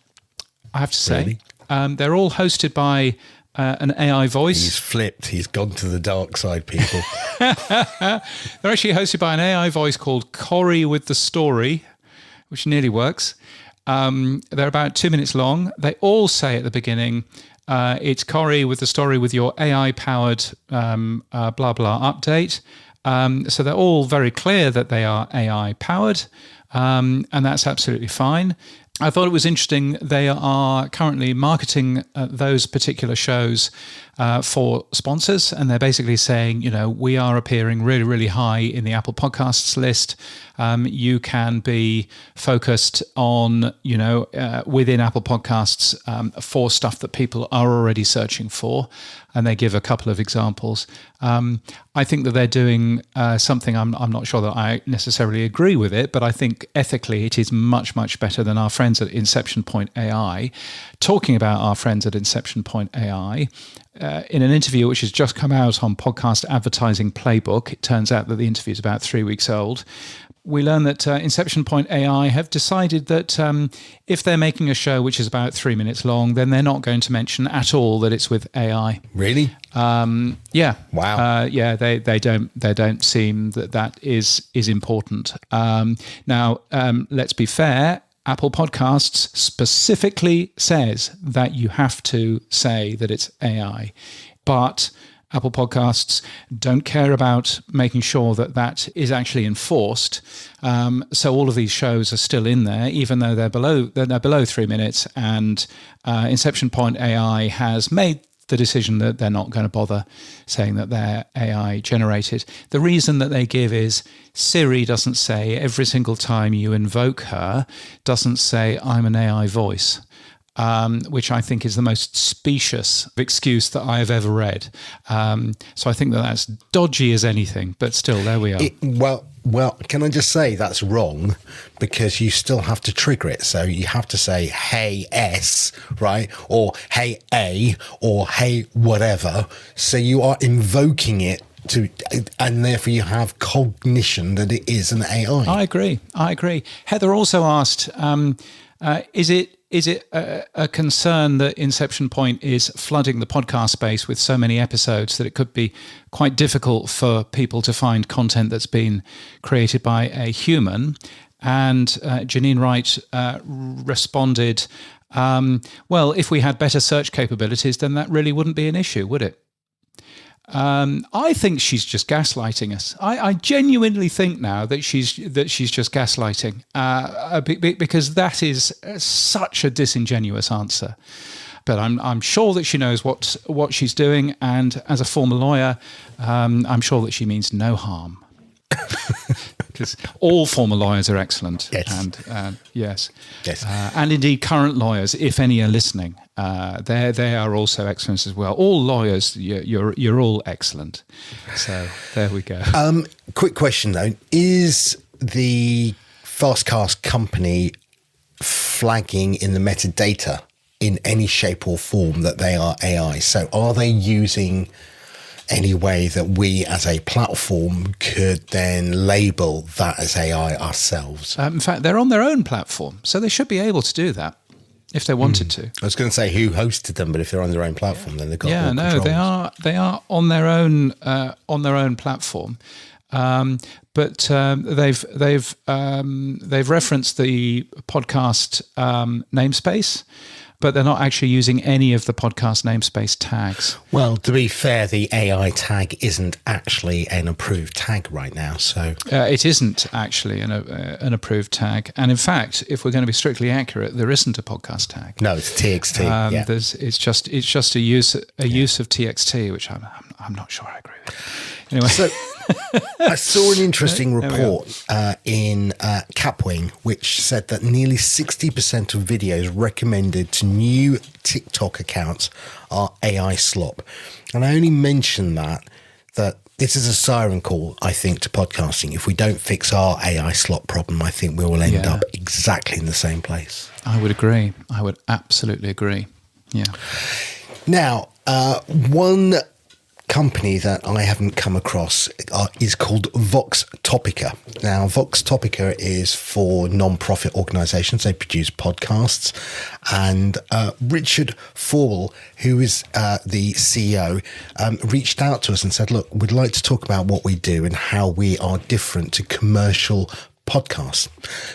I have to say. Really? They're all hosted by an AI voice. He's flipped. He's gone to the dark side, people. They're actually hosted by an AI voice called Corey with the Story, which nearly works. They're about 2 minutes long. They all say at the beginning, it's Corey with the Story with your AI-powered blah, blah update. So they're all very clear that they are AI-powered, and that's absolutely fine. I thought it was interesting. They are currently marketing those particular shows for sponsors, and they're basically saying, we are appearing really, really high in the Apple Podcasts list. You can be focused on, within Apple Podcasts for stuff that people are already searching for. And they give a couple of examples. I think that they're doing something, I'm not sure that I necessarily agree with it, but I think ethically it is much, much better than our friends at Inception Point AI. Talking about our friends at Inception Point AI, in an interview which has just come out on Podcast Advertising Playbook, it turns out that the interview is about 3 weeks old. We learn that Inception Point AI have decided that if they're making a show which is about 3 minutes long, then they're not going to mention at all that it's with AI. Really? Yeah. Wow. They don't seem that is important. Now, let's be fair. Apple Podcasts specifically says that you have to say that it's AI, but Apple Podcasts don't care about making sure that that is actually enforced. So all of these shows are still in there, even though they're below 3 minutes. And Inception Point AI has made the decision that they're not going to bother saying that they're AI generated. The reason that they give is Siri doesn't say every single time you invoke her, doesn't say I'm an AI voice. Which I think is the most specious excuse that I have ever read. So I think that that's dodgy as anything, but still, there we are. Well, can I just say that's wrong, because you still have to trigger it. So you have to say, hey, S, right? Or hey, A, or hey, whatever. So you are invoking it and therefore you have cognition that it is an AI. I agree. Heather also asked, is it a concern that Inception Point is flooding the podcast space with so many episodes that it could be quite difficult for people to find content that's been created by a human? And Janine Wright responded, well, if we had better search capabilities, then that really wouldn't be an issue, would it? I think she's just gaslighting us. I genuinely think now that she's just gaslighting, because that is such a disingenuous answer. But I'm sure that she knows what she's doing, and as a former lawyer, I'm sure that she means no harm. Because all former lawyers are excellent. Yes. And yes. And indeed current lawyers, if any are listening, they are also excellent as well. All lawyers, you're all excellent. So there we go. Quick question though: is the Fastcast company flagging in the metadata in any shape or form that they are AI? So are they using any way that we as a platform could then label that as AI ourselves? In fact, they're on their own platform, so they should be able to do that if they wanted to. I was going to say who hosted them, but if they're on their own platform, then they've got more controls. They are on their own platform. But they've referenced the podcast namespace, but they're not actually using any of the podcast namespace tags. Well, to be fair, the AI tag isn't actually an approved tag right now. So it isn't actually an approved tag. And in fact, if we're going to be strictly accurate, there isn't a podcast tag. No, it's TXT. It's just a use of TXT, which I'm not sure I agree with. Anyway. So I saw an interesting report in Capwing, which said that nearly 60% of videos recommended to new TikTok accounts are AI slop. And I only mention that this is a siren call, I think, to podcasting. If we don't fix our AI slop problem, I think we will end up exactly in the same place. I would agree. I would absolutely agree. Yeah. Now, one company that I haven't come across is called Voxtopica. Now, Voxtopica is for non-profit organisations. They produce podcasts. And Richard Fawall, who is the CEO, reached out to us and said, look, we'd like to talk about what we do and how we are different to commercial podcasts.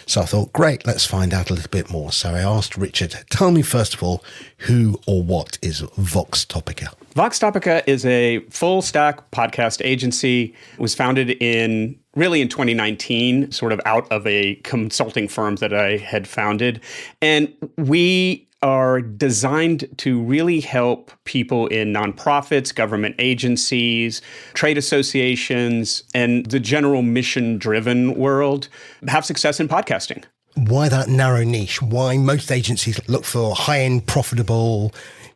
So I thought, great, let's find out a little bit more. So I asked Richard, tell me first of all, who or what is Voxtopica? Voxtopica is a full stack podcast agency. It was founded in 2019, sort of out of a consulting firm that I had founded. And we are designed to really help people in nonprofits, government agencies, trade associations, and the general mission-driven world have success in podcasting. Why that narrow niche? Why most agencies look for high-end, profitable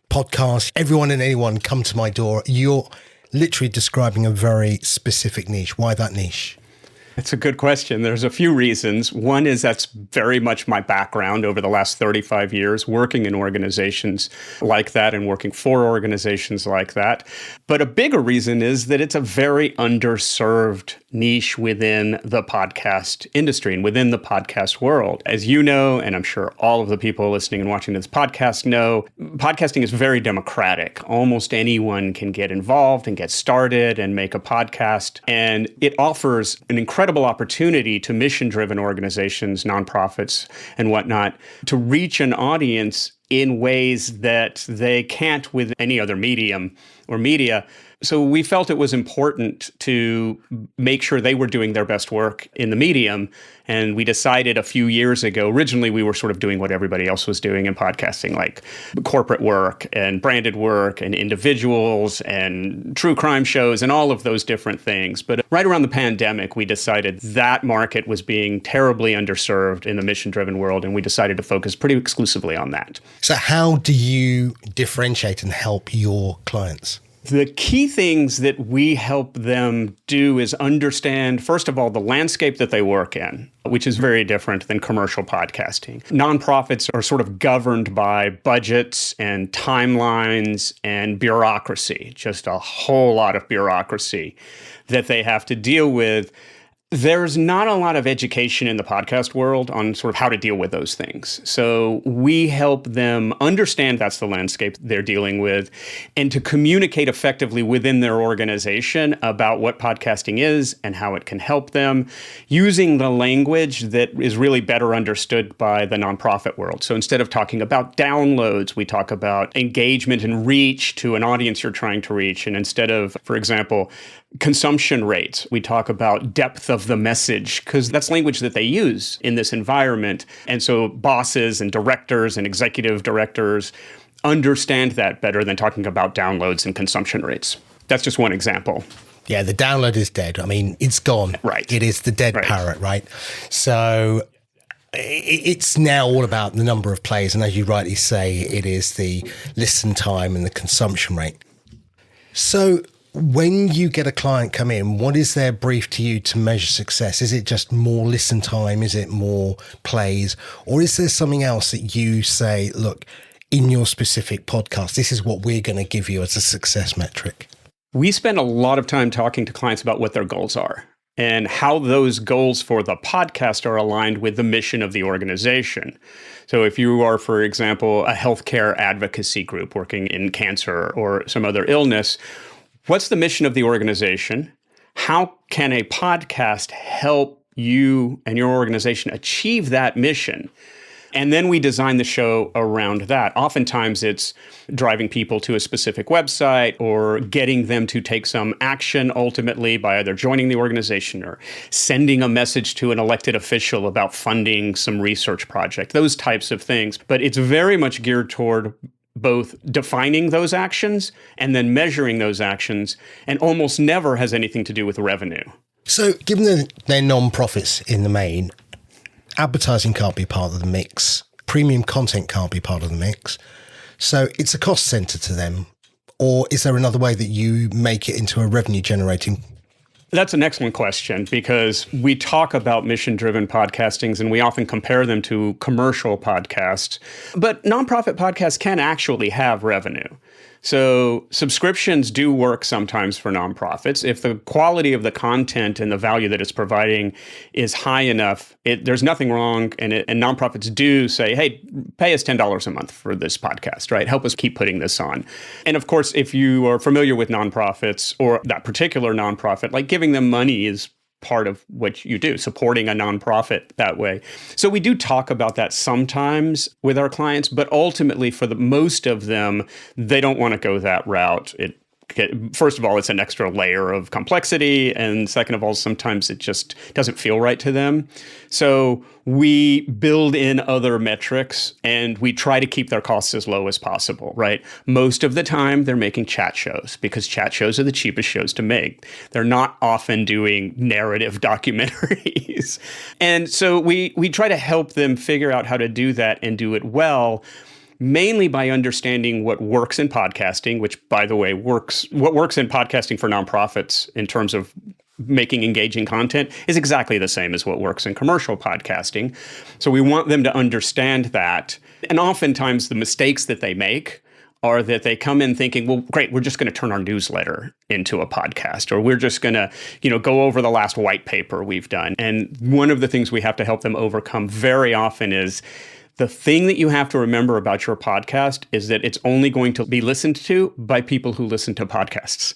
podcasts? Everyone and anyone come to my door. You're literally describing a very specific niche. Why that niche? It's a good question. There's a few reasons. One is that's very much my background over the last 35 years, working in organizations like that and working for organizations like that. But a bigger reason is that it's a very underserved niche within the podcast industry and within the podcast world. As you know, and I'm sure all of the people listening and watching this podcast know, podcasting is very democratic. Almost anyone can get involved and get started and make a podcast. And it offers an incredible opportunity to mission-driven organizations, nonprofits, and whatnot, to reach an audience in ways that they can't with any other medium or media. So we felt it was important to make sure they were doing their best work in the medium. And we decided a few years ago, originally we were sort of doing what everybody else was doing in podcasting, like corporate work and branded work and individuals and true crime shows and all of those different things. But right around the pandemic, we decided that market was being terribly underserved in the mission-driven world. And we decided to focus pretty exclusively on that. So how do you differentiate and help your clients? The key things that we help them do is understand, first of all, the landscape that they work in, which is very different than commercial podcasting. Nonprofits are sort of governed by budgets and timelines and bureaucracy, just a whole lot of bureaucracy that they have to deal with. There's not a lot of education in the podcast world on sort of how to deal with those things. So we help them understand that's the landscape they're dealing with and to communicate effectively within their organization about what podcasting is and how it can help them using the language that is really better understood by the nonprofit world. So instead of talking about downloads, we talk about engagement and reach to an audience you're trying to reach. And instead of, for example, consumption rates, we talk about depth of the message, because that's language that they use in this environment. And so bosses and directors and executive directors understand that better than talking about downloads and consumption rates. That's just one example. Yeah, the download is dead. I mean, it's gone. Right. It is the dead parrot, right? So it's now all about the number of plays. And as you rightly say, it is the listen time and the consumption rate. So when you get a client come in, what is their brief to you to measure success? Is it just more listen time? Is it more plays? Or is there something else that you say, look, in your specific podcast, this is what we're going to give you as a success metric? We spend a lot of time talking to clients about what their goals are and how those goals for the podcast are aligned with the mission of the organization. So if you are, for example, a healthcare advocacy group working in cancer or some other illness, what's the mission of the organization? How can a podcast help you and your organization achieve that mission? And then we design the show around that. Oftentimes it's driving people to a specific website or getting them to take some action ultimately by either joining the organization or sending a message to an elected official about funding some research project, those types of things. But it's very much geared toward both defining those actions and then measuring those actions, and almost never has anything to do with revenue. So given that they're non-profits in the main, advertising can't be part of the mix, premium content can't be part of the mix, so it's a cost center to them. Or is there another way that you make it into a revenue generating? That's an excellent question, because we talk about mission-driven podcastings and we often compare them to commercial podcasts, but nonprofit podcasts can actually have revenue. So subscriptions do work sometimes for nonprofits. If the quality of the content and the value that it's providing is high enough, there's nothing wrong. And nonprofits do say, hey, pay us $10 a month for this podcast, right? Help us keep putting this on. And of course, if you are familiar with nonprofits or that particular nonprofit, like giving them money is part of what you do, supporting a nonprofit that way. So we do talk about that sometimes with our clients, but ultimately for the most of them, they don't want to go that route. First of all, it's an extra layer of complexity. And second of all, sometimes it just doesn't feel right to them. So we build in other metrics and we try to keep their costs as low as possible, right? Most of the time, they're making chat shows because chat shows are the cheapest shows to make. They're not often doing narrative documentaries. And so we try to help them figure out how to do that and do it well, mainly by understanding what works in podcasting, which, by the way, what works in podcasting for nonprofits in terms of making engaging content is exactly the same as what works in commercial podcasting. So we want them to understand that. And oftentimes the mistakes that they make are that they come in thinking, well, great, we're just going to turn our newsletter into a podcast, or we're just going to, go over the last white paper we've done. And one of the things we have to help them overcome very often is the thing that you have to remember about your podcast is that it's only going to be listened to by people who listen to podcasts.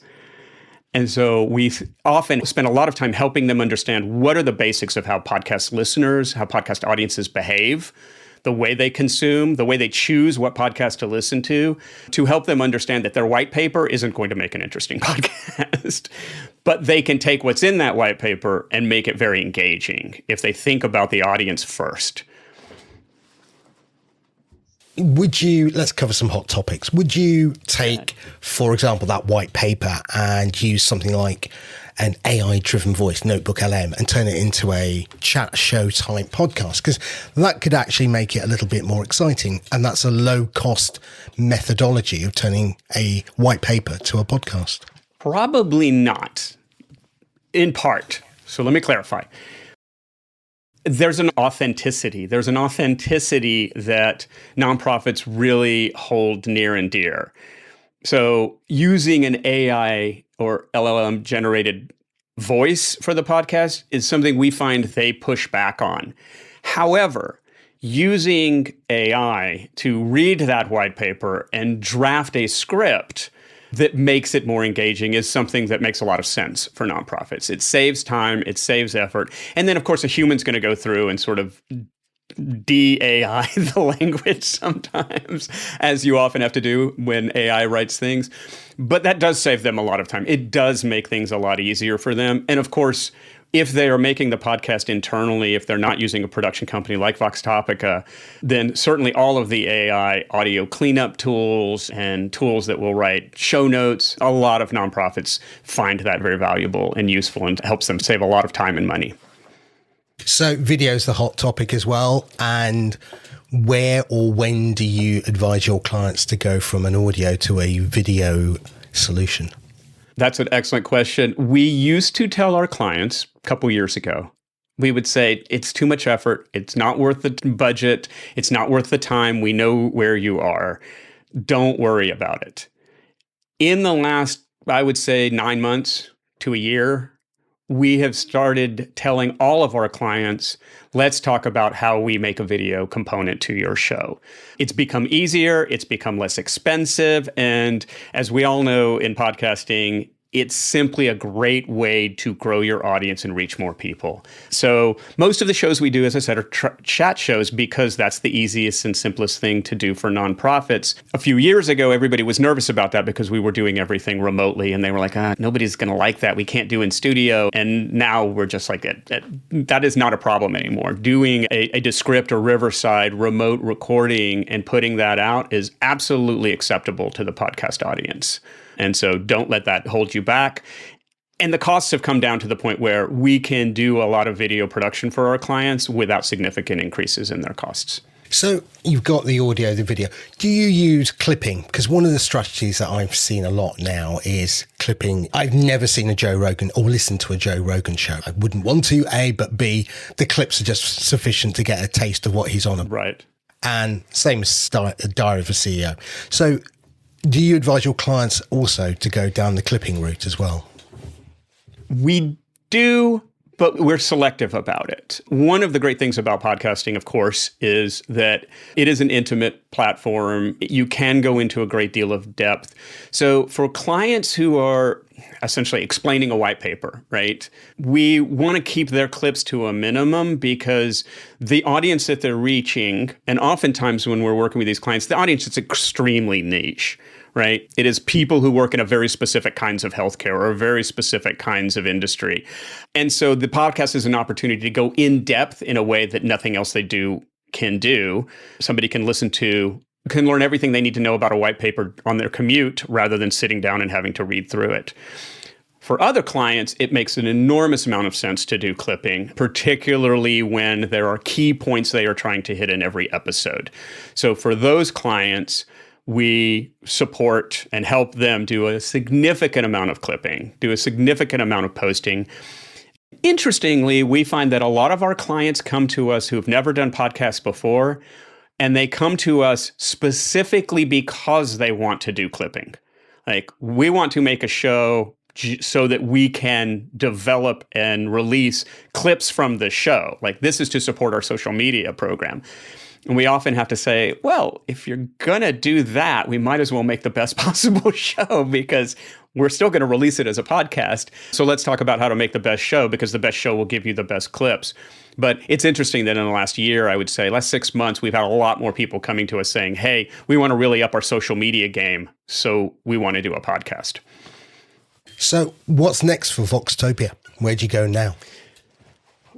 And so we often spend a lot of time helping them understand what are the basics of how podcast listeners, how podcast audiences behave. the way they consume, the way they choose what podcast to listen to help them understand that their white paper isn't going to make an interesting podcast. But they can take what's in that white paper and make it very engaging if they think about the audience first. Let's cover some hot topics. Would you take, for example, that white paper and use something like an AI-driven voice, Notebook LM, and turn it into a chat show type podcast? Because that could actually make it a little bit more exciting. And that's a low-cost methodology of turning a white paper to a podcast. Probably not, in part. So let me clarify. There's an authenticity. There's an authenticity that nonprofits really hold near and dear. So using an AI or LLM generated voice for the podcast is something we find they push back on. However, using AI to read that white paper and draft a script that makes it more engaging is something that makes a lot of sense for nonprofits. It saves time, it saves effort. And then, of course, a human's going to go through and sort of de-AI the language sometimes, as you often have to do when AI writes things. But that does save them a lot of time. It does make things a lot easier for them. And of course, if they are making the podcast internally, if they're not using a production company like Voxtopica, then certainly all of the AI audio cleanup tools and tools that will write show notes, a lot of nonprofits find that very valuable and useful and helps them save a lot of time and money. So video is the hot topic as well. And where or when do you advise your clients to go from an audio to a video solution? That's an excellent question. We used to tell our clients a couple years ago, we would say, it's too much effort. It's not worth the budget. It's not worth the time. We know where you are. Don't worry about it. In the last, I would say, 9 months to a year, we have started telling all of our clients, let's talk about how we make a video component to your show. It's become easier, it's become less expensive, and as we all know in podcasting, it's simply a great way to grow your audience and reach more people. So most of the shows we do, as I said, are chat shows because that's the easiest and simplest thing to do for nonprofits. A few years ago, everybody was nervous about that because we were doing everything remotely and they were like, nobody's going to like that. We can't do in studio. And now we're just like, that is not a problem anymore. Doing a Descript or Riverside remote recording and putting that out is absolutely acceptable to the podcast audience. And so don't let that hold you back. And the costs have come down to the point where we can do a lot of video production for our clients without significant increases in their costs. So you've got the audio, the video. Do you use clipping? Because one of the strategies that I've seen a lot now is clipping. I've never seen a Joe Rogan or listened to a Joe Rogan show. I wouldn't want to, A, but B, the clips are just sufficient to get a taste of what he's on about. Right. And same as Diary of a CEO. So do you advise your clients also to go down the clipping route as well? We do, but we're selective about it. One of the great things about podcasting, of course, is that it is an intimate platform. You can go into a great deal of depth. So for clients who are essentially explaining a white paper, right? We want to keep their clips to a minimum because the audience that they're reaching, and oftentimes when we're working with these clients, the audience is extremely niche, right? It is people who work in a very specific kinds of healthcare or very specific kinds of industry. And so the podcast is an opportunity to go in depth in a way that nothing else they do can do. Somebody can can learn everything they need to know about a white paper on their commute rather than sitting down and having to read through it. For other clients, it makes an enormous amount of sense to do clipping, particularly when there are key points they are trying to hit in every episode. So for those clients, we support and help them do a significant amount of clipping, do a significant amount of posting. Interestingly, we find that a lot of our clients come to us who've never done podcasts before, and they come to us specifically because they want to do clipping. Like, we want to make a show so that we can develop and release clips from the show. Like, this is to support our social media program. And we often have to say, well, if you're going to do that, we might as well make the best possible show because we're still going to release it as a podcast. So let's talk about how to make the best show because the best show will give you the best clips. But it's interesting that in the last year, I would say, last 6 months, we've had a lot more people coming to us saying, hey, we want to really up our social media game. So we want to do a podcast. So what's next for Voxtopia? Where do you go now?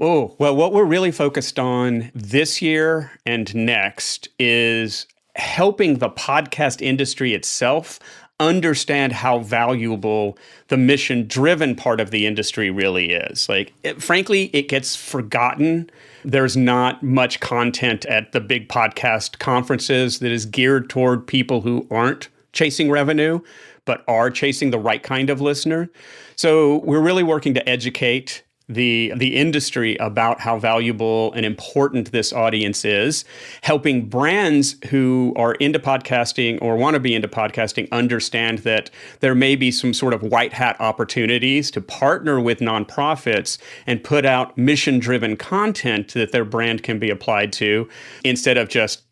Oh, well, what we're really focused on this year and next is helping the podcast industry itself understand how valuable the mission-driven part of the industry really is. Frankly, it gets forgotten. There's not much content at the big podcast conferences that is geared toward people who aren't chasing revenue, but are chasing the right kind of listener. So we're really working to educate the industry about how valuable and important this audience is, helping brands who are into podcasting or want to be into podcasting understand that there may be some sort of white hat opportunities to partner with nonprofits and put out mission-driven content that their brand can be applied to instead of just,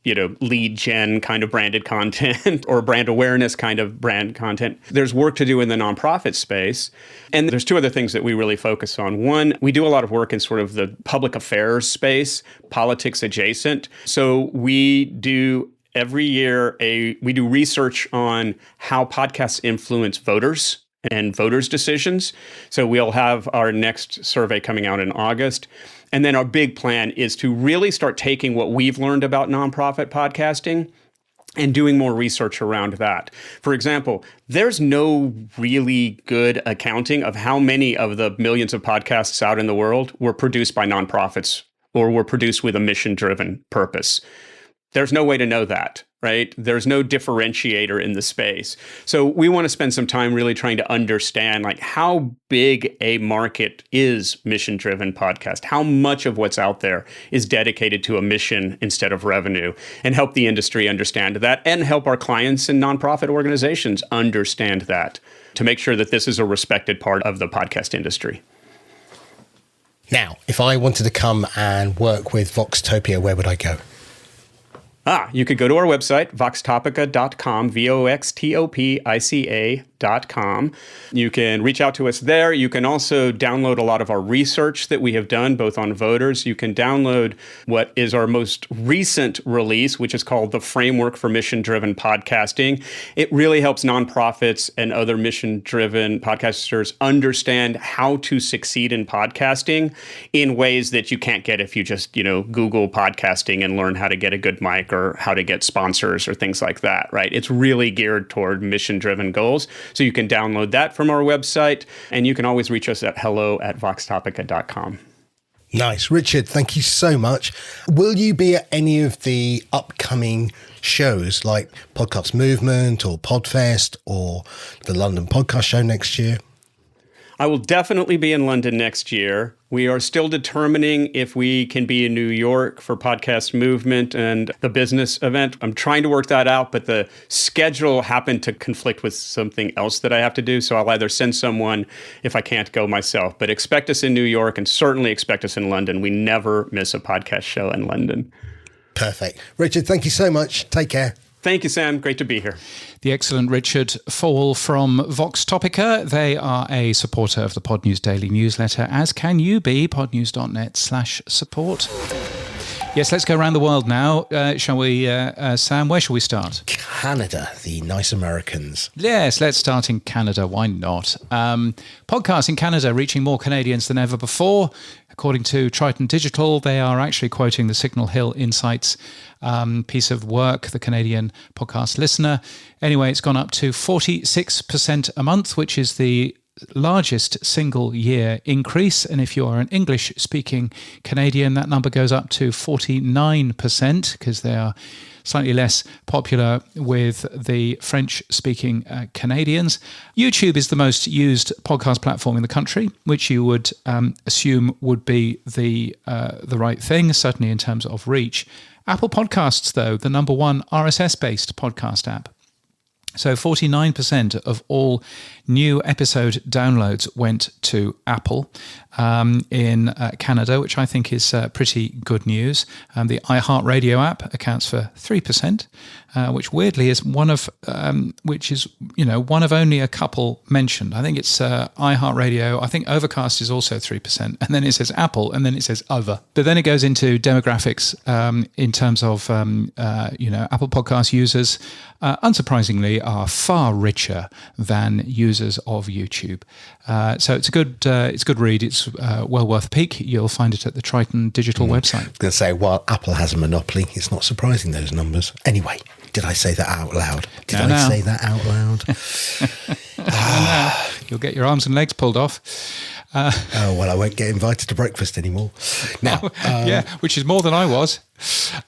lead gen kind of branded content or brand awareness kind of brand content. There's work to do in the nonprofit space. And there's two other things that we really focus on. One, we do a lot of work in sort of the public affairs space, politics adjacent. So we do every year, we do research on how podcasts influence voters and voters' decisions. So we'll have our next survey coming out in August. And then our big plan is to really start taking what we've learned about nonprofit podcasting and doing more research around that. For example, there's no really good accounting of how many of the millions of podcasts out in the world were produced by nonprofits or were produced with a mission-driven purpose. There's no way to know that, right? There's no differentiator in the space. So we want to spend some time really trying to understand how big a market is mission-driven podcast, how much of what's out there is dedicated to a mission instead of revenue, and help the industry understand that and help our clients and nonprofit organizations understand that to make sure that this is a respected part of the podcast industry. Now, if I wanted to come and work with Voxtopia, where would I go? You could go to our website, voxtopica.com, voxtopica.com. You can reach out to us there. You can also download a lot of our research that we have done, both on voters. You can download what is our most recent release, which is called The Framework for Mission-Driven Podcasting. It really helps nonprofits and other mission-driven podcasters understand how to succeed in podcasting in ways that you can't get if you just, Google podcasting and learn how to get a good mic or how to get sponsors or things like that, right? It's really geared toward mission-driven goals. So you can download that from our website, and you can always reach us at hello@voxtopica.com. Nice. Richard, thank you so much. Will you be at any of the upcoming shows like Podcast Movement or Podfest or the London Podcast Show next year? I will definitely be in London next year. We are still determining if we can be in New York for Podcast Movement and the business event. I'm trying to work that out, but the schedule happened to conflict with something else that I have to do. So I'll either send someone if I can't go myself. But expect us in New York and certainly expect us in London. We never miss a podcast show in London. Perfect. Richard, thank you so much. Take care. Thank you, Sam. Great to be here. The excellent Richard Fawall from Voxtopica. They are a supporter of the Pod News Daily newsletter, as can you be, podnews.net/support. Yes, let's go around the world now. Shall we, Sam? Where shall we start? Canada, the nice Americans. Yes, let's start in Canada. Why not? Podcasts in Canada reaching more Canadians than ever before. According to Triton Digital, they are actually quoting the Signal Hill Insights piece of work, the Canadian podcast listener. Anyway, it's gone up to 46% a month, which is the largest single year increase. And if you are an English speaking Canadian, that number goes up to 49% because they are slightly less popular with the French-speaking Canadians. YouTube is the most used podcast platform in the country, which you would assume would be the right thing, certainly in terms of reach. Apple Podcasts, though, the number one RSS-based podcast app. So 49% of all new episode downloads went to Apple in Canada, which I think is pretty good news. The iHeartRadio app accounts for 3%, which weirdly is one of only a couple mentioned. I think it's iHeartRadio. I think Overcast is also 3%, and then it says Apple, and then it says Other. But then it goes into demographics in terms of Apple Podcast users. Unsurprisingly, are far richer than users of YouTube. So it's a good read. It's well worth a peek. You'll find it at the Triton Digital website. I was going to say, while Apple has a monopoly, it's not surprising, those numbers. Anyway, did I say that out loud? Did I say that out loud? You'll get your arms and legs pulled off. Oh, well, I won't get invited to breakfast anymore. Now, which is more than I was.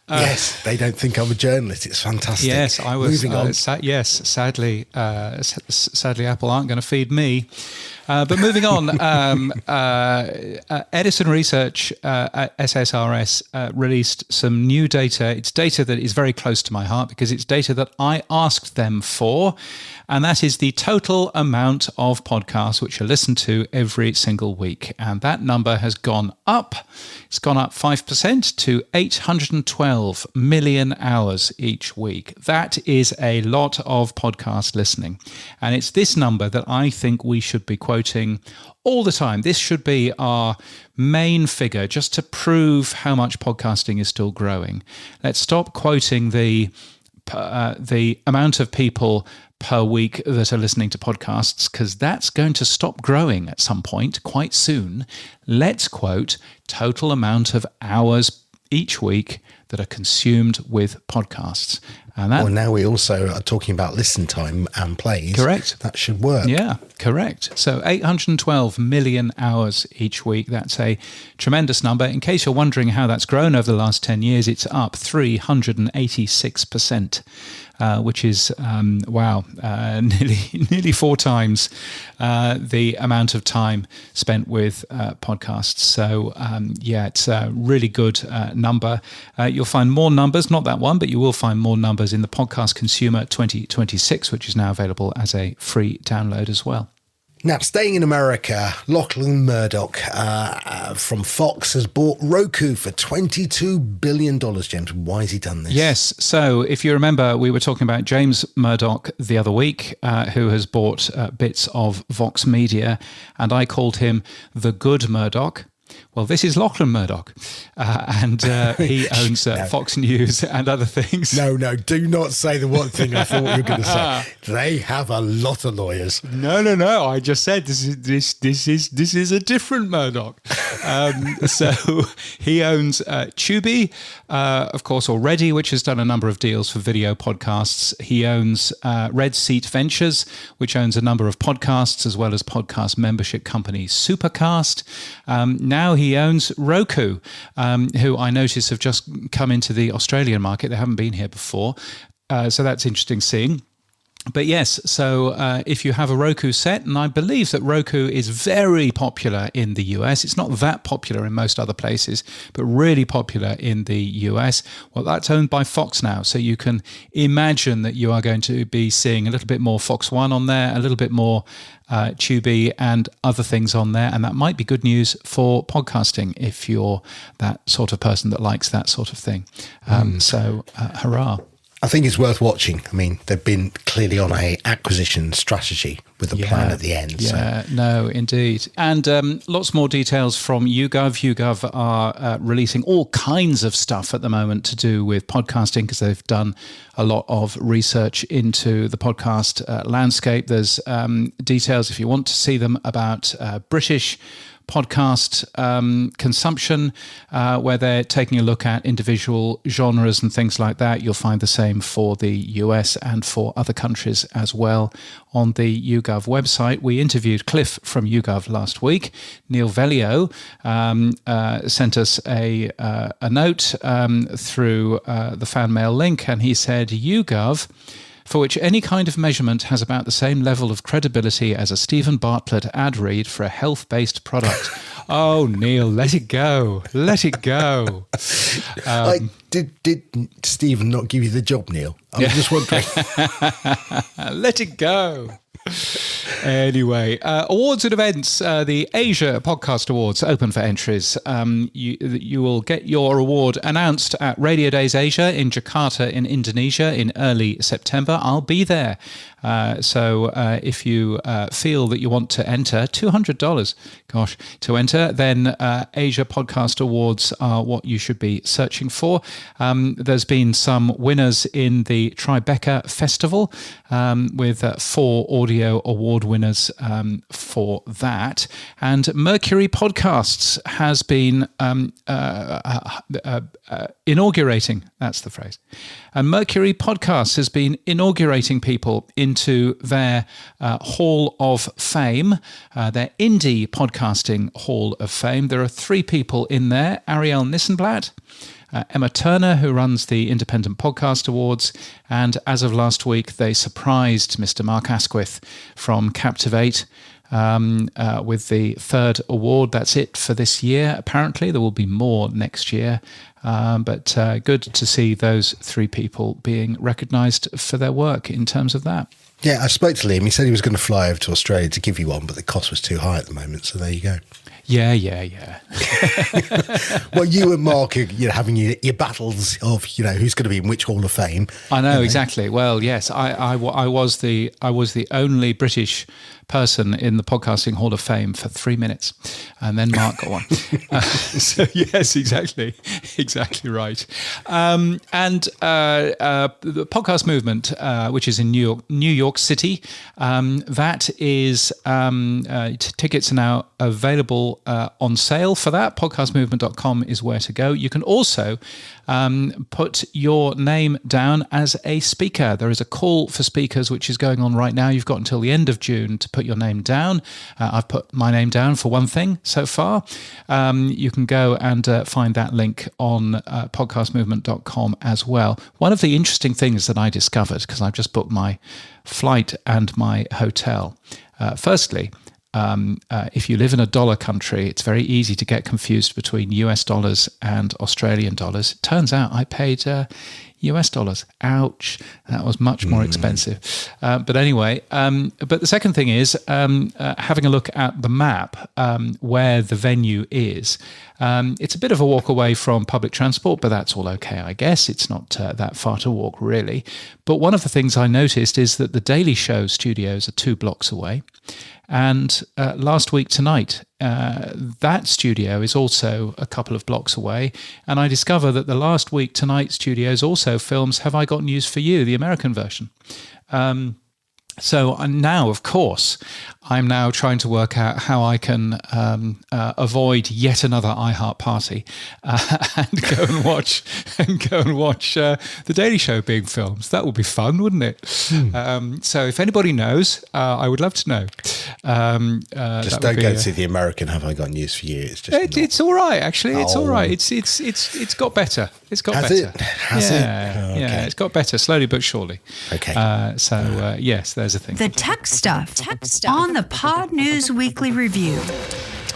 Yes, they don't think I'm a journalist. It's fantastic. Yes, I was. Moving on. Sadly, Apple aren't going to feed me. But moving on, Edison Research at SSRS released some new data. It's data that is very close to my heart because it's data that I asked them for, and that is the total amount of podcasts which are listened to every single week. And that number has gone up. It's gone up 5% to 812 million hours each week. That is a lot of podcast listening. And it's this number that I think we should be quoting all the time. This should be our main figure just to prove how much podcasting is still growing. Let's stop quoting the amount of people per week that are listening to podcasts, because that's going to stop growing at some point quite soon. Let's quote total amount of hours each week that are consumed with podcasts. And that, well, now we also are talking about listen time and plays. Correct. That should work. Yeah, correct. So 812 million hours each week. That's a tremendous number. In case you're wondering how that's grown over the last 10 years, it's up 386%. Which is, nearly 4 times the amount of time spent with podcasts. So, it's a really good number. You'll find more numbers, not that one, but you will find more numbers in the Podcast Consumer 2026, which is now available as a free download as well. Now, staying in America, Lachlan Murdoch from Fox has bought Roku for $22 billion, James. Why has he done this? Yes. So if you remember, we were talking about James Murdoch the other week, who has bought bits of Vox Media, and I called him the good Murdoch. Well, this is Lachlan Murdoch, and he owns Fox News and other things. No, do not say the one thing I thought you were going to say. They have a lot of lawyers. No. I just said this is a different Murdoch. So he owns Tubi, of course, already, which has done a number of deals for video podcasts. He owns Red Seat Ventures, which owns a number of podcasts as well as podcast membership company Supercast. Now he owns Roku, who I notice have just come into the Australian market. They haven't been here before. So that's interesting seeing. But yes, so if you have a Roku set, and I believe that Roku is very popular in the US. It's not that popular in most other places, but really popular in the US. Well, that's owned by Fox now. So you can imagine that you are going to be seeing a little bit more Fox One on there, a little bit more Tubi and other things on there. And that might be good news for podcasting if you're that sort of person that likes that sort of thing. So hurrah. I think it's worth watching. I mean, they've been clearly on a acquisition strategy with a plan at the end. Yeah, no, indeed. And lots more details from YouGov. YouGov are releasing all kinds of stuff at the moment to do with podcasting because they've done a lot of research into the podcast landscape. There's details, if you want to see them, about British podcast consumption, where they're taking a look at individual genres and things like that. You'll find the same for the US and for other countries as well on the YouGov website. We interviewed Cliff from YouGov last week. Neil Velio sent us a note through the fan mail link, and he said, YouGov, for which any kind of measurement has about the same level of credibility as a Stephen Bartlett ad read for a health-based product. Oh, Neil, let it go. Let it go. Did Stephen not give you the job, Neil? I was just wondering. Let it go. Anyway, awards and events. The Asia Podcast Awards open for entries. You will get your award announced at Radio Days Asia in Jakarta in Indonesia in early September. I'll be there. So if you feel that you want to enter, $200, to enter, then Asia Podcast Awards are what you should be searching for. There's been some winners in the Tribeca Festival with 4 audio award winners for that. And Mercury Podcasts has been inaugurating, that's the phrase. And Mercury Podcasts has been inaugurating people into their Hall of Fame, their Indie Podcasting Hall of Fame. There are 3 people in there: Ariel Nissenblatt, Emma Turner, who runs the Independent Podcast Awards, and as of last week, they surprised Mr. Mark Asquith from Captivate with the 3rd award. That's it for this year. Apparently, there will be more next year. But good to see those 3 people being recognised for their work in terms of that. Yeah, I spoke to Liam. He said he was going to fly over to Australia to give you one, but the cost was too high at the moment. So there you go. Yeah. Well, you and Mark are having your battles of who's going to be in which Hall of Fame. I know exactly. Well, yes, I was the only British person in the Podcasting Hall of Fame for 3 minutes, and then Mark got one. So yes, exactly right. And the podcast movement, which is in New York City, that is tickets are now available on sale for that. Podcastmovement.com is where to go. You can also put your name down as a speaker. There is a call for speakers which is going on right now. You've got until the end of June to put your name down. I've put my name down for one thing so far. You can go and find that link on podcastmovement.com as well. One of the interesting things that I discovered, because I've just booked my flight and my hotel. Firstly, if you live in a dollar country, it's very easy to get confused between US dollars and Australian dollars. It turns out I paid US dollars. Ouch. That was much more expensive. But anyway, but the second thing is having a look at the map where the venue is. It's a bit of a walk away from public transport, but that's all okay, I guess. It's not that far to walk, really. But one of the things I noticed is that the Daily Show studios are 2 blocks away. And last week tonight, that studio is also a couple of blocks away. And I discover that the Last Week Tonight studios also films Have I Got News for You, the American version. So now, of course, I'm now trying to work out how I can avoid yet another iHeart party and go and watch the Daily Show being filmed. That would be fun, wouldn't it? So if anybody knows, I would love to know. Just don't go to the American Have I Got News for You. It's just it's all right, actually. It's all right. It's got better. It's got better. Has it? Oh, okay. Yeah, it's got better, slowly but surely. Okay. Yes, there's a thing. The tech stuff on the Pod News Weekly Review.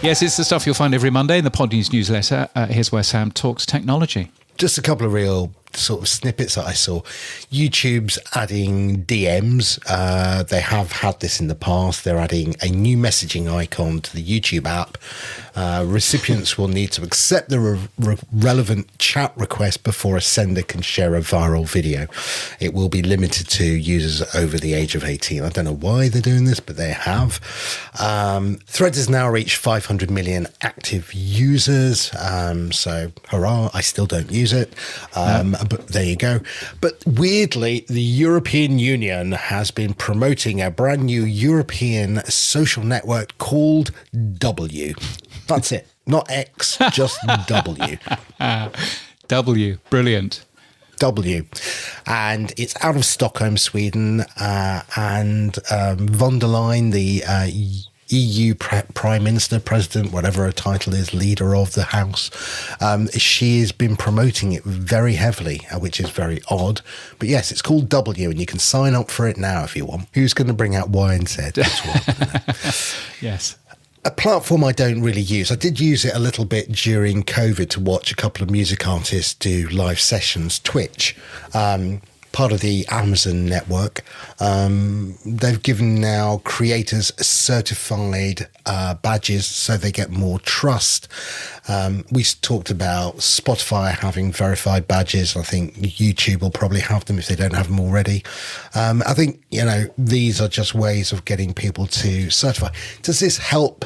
Yes, it's the stuff you'll find every Monday in the Pod News newsletter. Here's where Sam talks technology. Just a couple of real sort of snippets that I saw. YouTube's adding DMs. They have had this in the past. They're adding a new messaging icon to the YouTube app. Recipients will need to accept the relevant chat request before a sender can share a viral video. It will be limited to users over the age of 18. I don't know why they're doing this, but they have. Threads has now reached 500 million active users. So hurrah, I still don't use it. But there you go. But weirdly, the European Union has been promoting a brand new European social network called W. That's it. Not X, just W. W. Brilliant. W. And it's out of Stockholm, Sweden. And von der Leyen, the EU Prime Minister, President, whatever her title is, leader of the House, she has been promoting it very heavily, which is very odd. But yes, it's called W, and you can sign up for it now if you want. Who's going to bring out Y and Z? That's what I want to know. Yes. A platform I don't really use. I did use it a little bit during COVID to watch a couple of music artists do live sessions. Twitch, part of the Amazon network. They've given now creators certified badges so they get more trust. We talked about Spotify having verified badges. I think YouTube will probably have them if they don't have them already. I think, these are just ways of getting people to certify. Does this help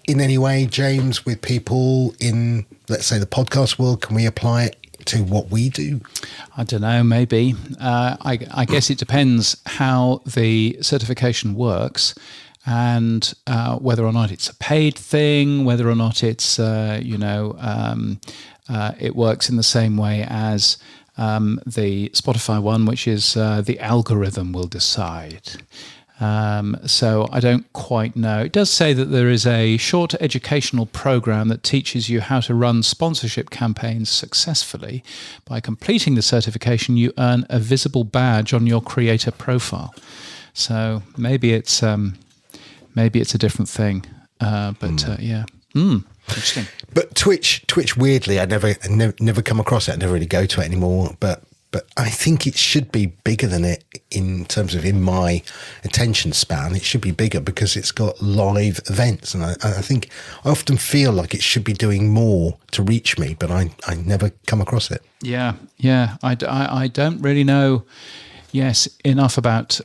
in any way, James, with people in, let's say, the podcast world? Can we apply it to what we do? I don't know, maybe. I guess it depends how the certification works and whether or not it's a paid thing, whether or not it's, it works in the same way as the Spotify one, which is the algorithm will decide. So I don't quite know. It does say that there is a short educational program that teaches you how to run sponsorship campaigns successfully. By completing the certification, you earn a visible badge on your creator profile. So maybe it's a different thing. Yeah. Interesting. But Twitch, weirdly, I never come across it. I never really go to it anymore. But I think it should be bigger than it in terms of in my attention span. It should be bigger because it's got live events. And I think I often feel like it should be doing more to reach me, but I never come across it. Yeah. I don't really know, enough about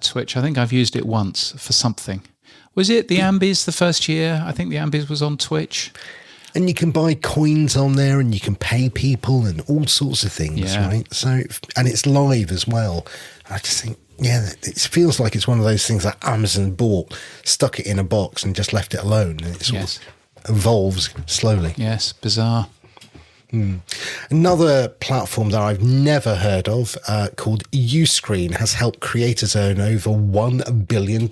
Twitch. I think I've used it once for something. Was it the Ambies the first year? I think the Ambies was on Twitch. And you can buy coins on there and you can pay people and all sorts of things, right? So, and it's live as well. I just think, it feels like it's one of those things that Amazon bought, stuck it in a box and just left it alone. And it sort of evolves slowly. Yes, bizarre. Another platform that I've never heard of called Uscreen has helped creators earn over $1 billion.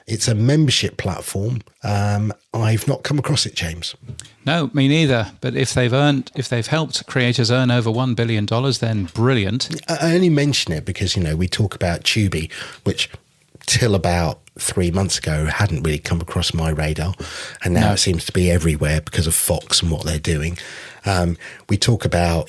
It's a membership platform. I've not come across it, James. No, me neither. But if they've helped creators earn over $1 billion, then brilliant. I only mention it because, we talk about Tubi, which till about 3 months ago hadn't really come across my radar. And now it seems to be everywhere because of Fox and what they're doing. We talk about,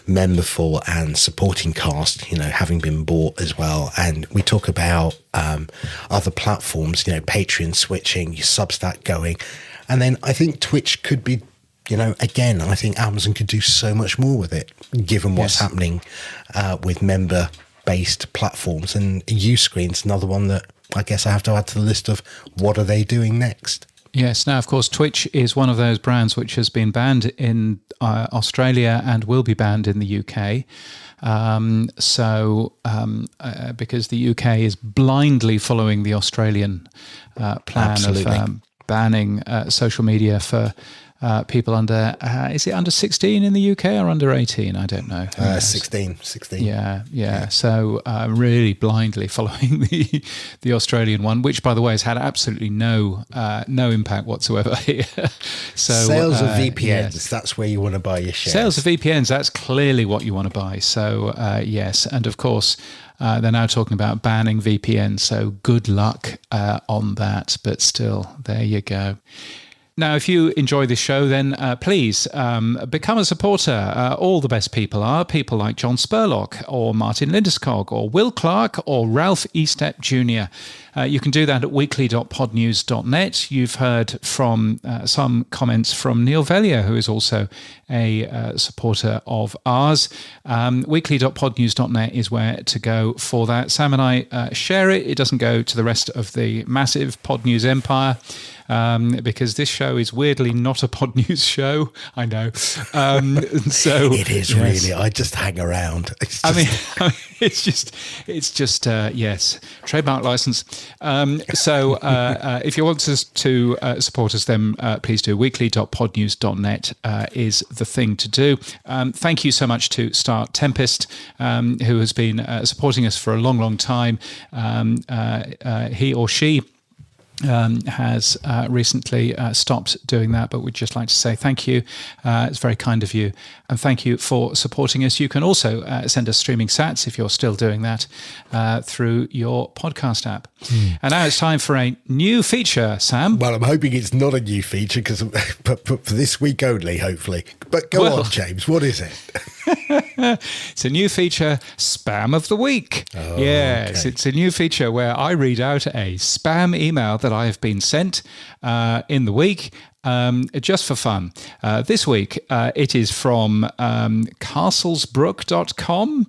Memberful and Supporting Cast, having been bought as well. And we talk about other platforms, Patreon switching, your Substack going. And then I think Twitch could be, again, I think Amazon could do so much more with it, given what's happening with member-based platforms. And Uscreen's another one that I guess I have to add to the list of what are they doing next. Yes. Now, of course, Twitch is one of those brands which has been banned in Australia and will be banned in the UK. Because the UK is blindly following the Australian plan of banning social media for people under, is it under 16 in the UK or under 18? I don't know. 16. Yeah. So really blindly following the Australian one, which, by the way, has had absolutely no impact whatsoever here. So sales of VPNs, that's where you want to buy your shares. Sales of VPNs, that's clearly what you want to buy. So yes, and of course, they're now talking about banning VPNs. So good luck on that, but still, there you go. Now, if you enjoy this show, then please become a supporter. All the best people are people like John Spurlock or Martin Lindeskog or Will Clark or Ralph Estep Jr. You can do that at weekly.podnews.net. You've heard from some comments from Neil Vellier, who is also a supporter of ours. Weekly.podnews.net is where to go for that. Sam and I share it. It doesn't go to the rest of the massive Pod News empire. Because this show is weirdly not a Pod News show. I know. So it is really. I just hang around. It's just yes, trademark license. So if you want us to support us, then please do. Weekly.podnews.net is the thing to do. Thank you so much to Start Tempest, who has been supporting us for a long, long time. He or she has recently stopped doing that, but we'd just like to say thank you. It's very kind of you, and thank you for supporting us. You can also send us streaming sats if you're still doing that through your podcast app. And now it's time for a new feature, Sam. Well, I'm hoping it's not a new feature, but for this week only, hopefully. But go on, James, what is it? It's a new feature, Spam of the Week. Oh, yes, okay. It's a new feature where I read out a spam email that I have been sent in the week, just for fun. This week, it is from castlesbrook.com.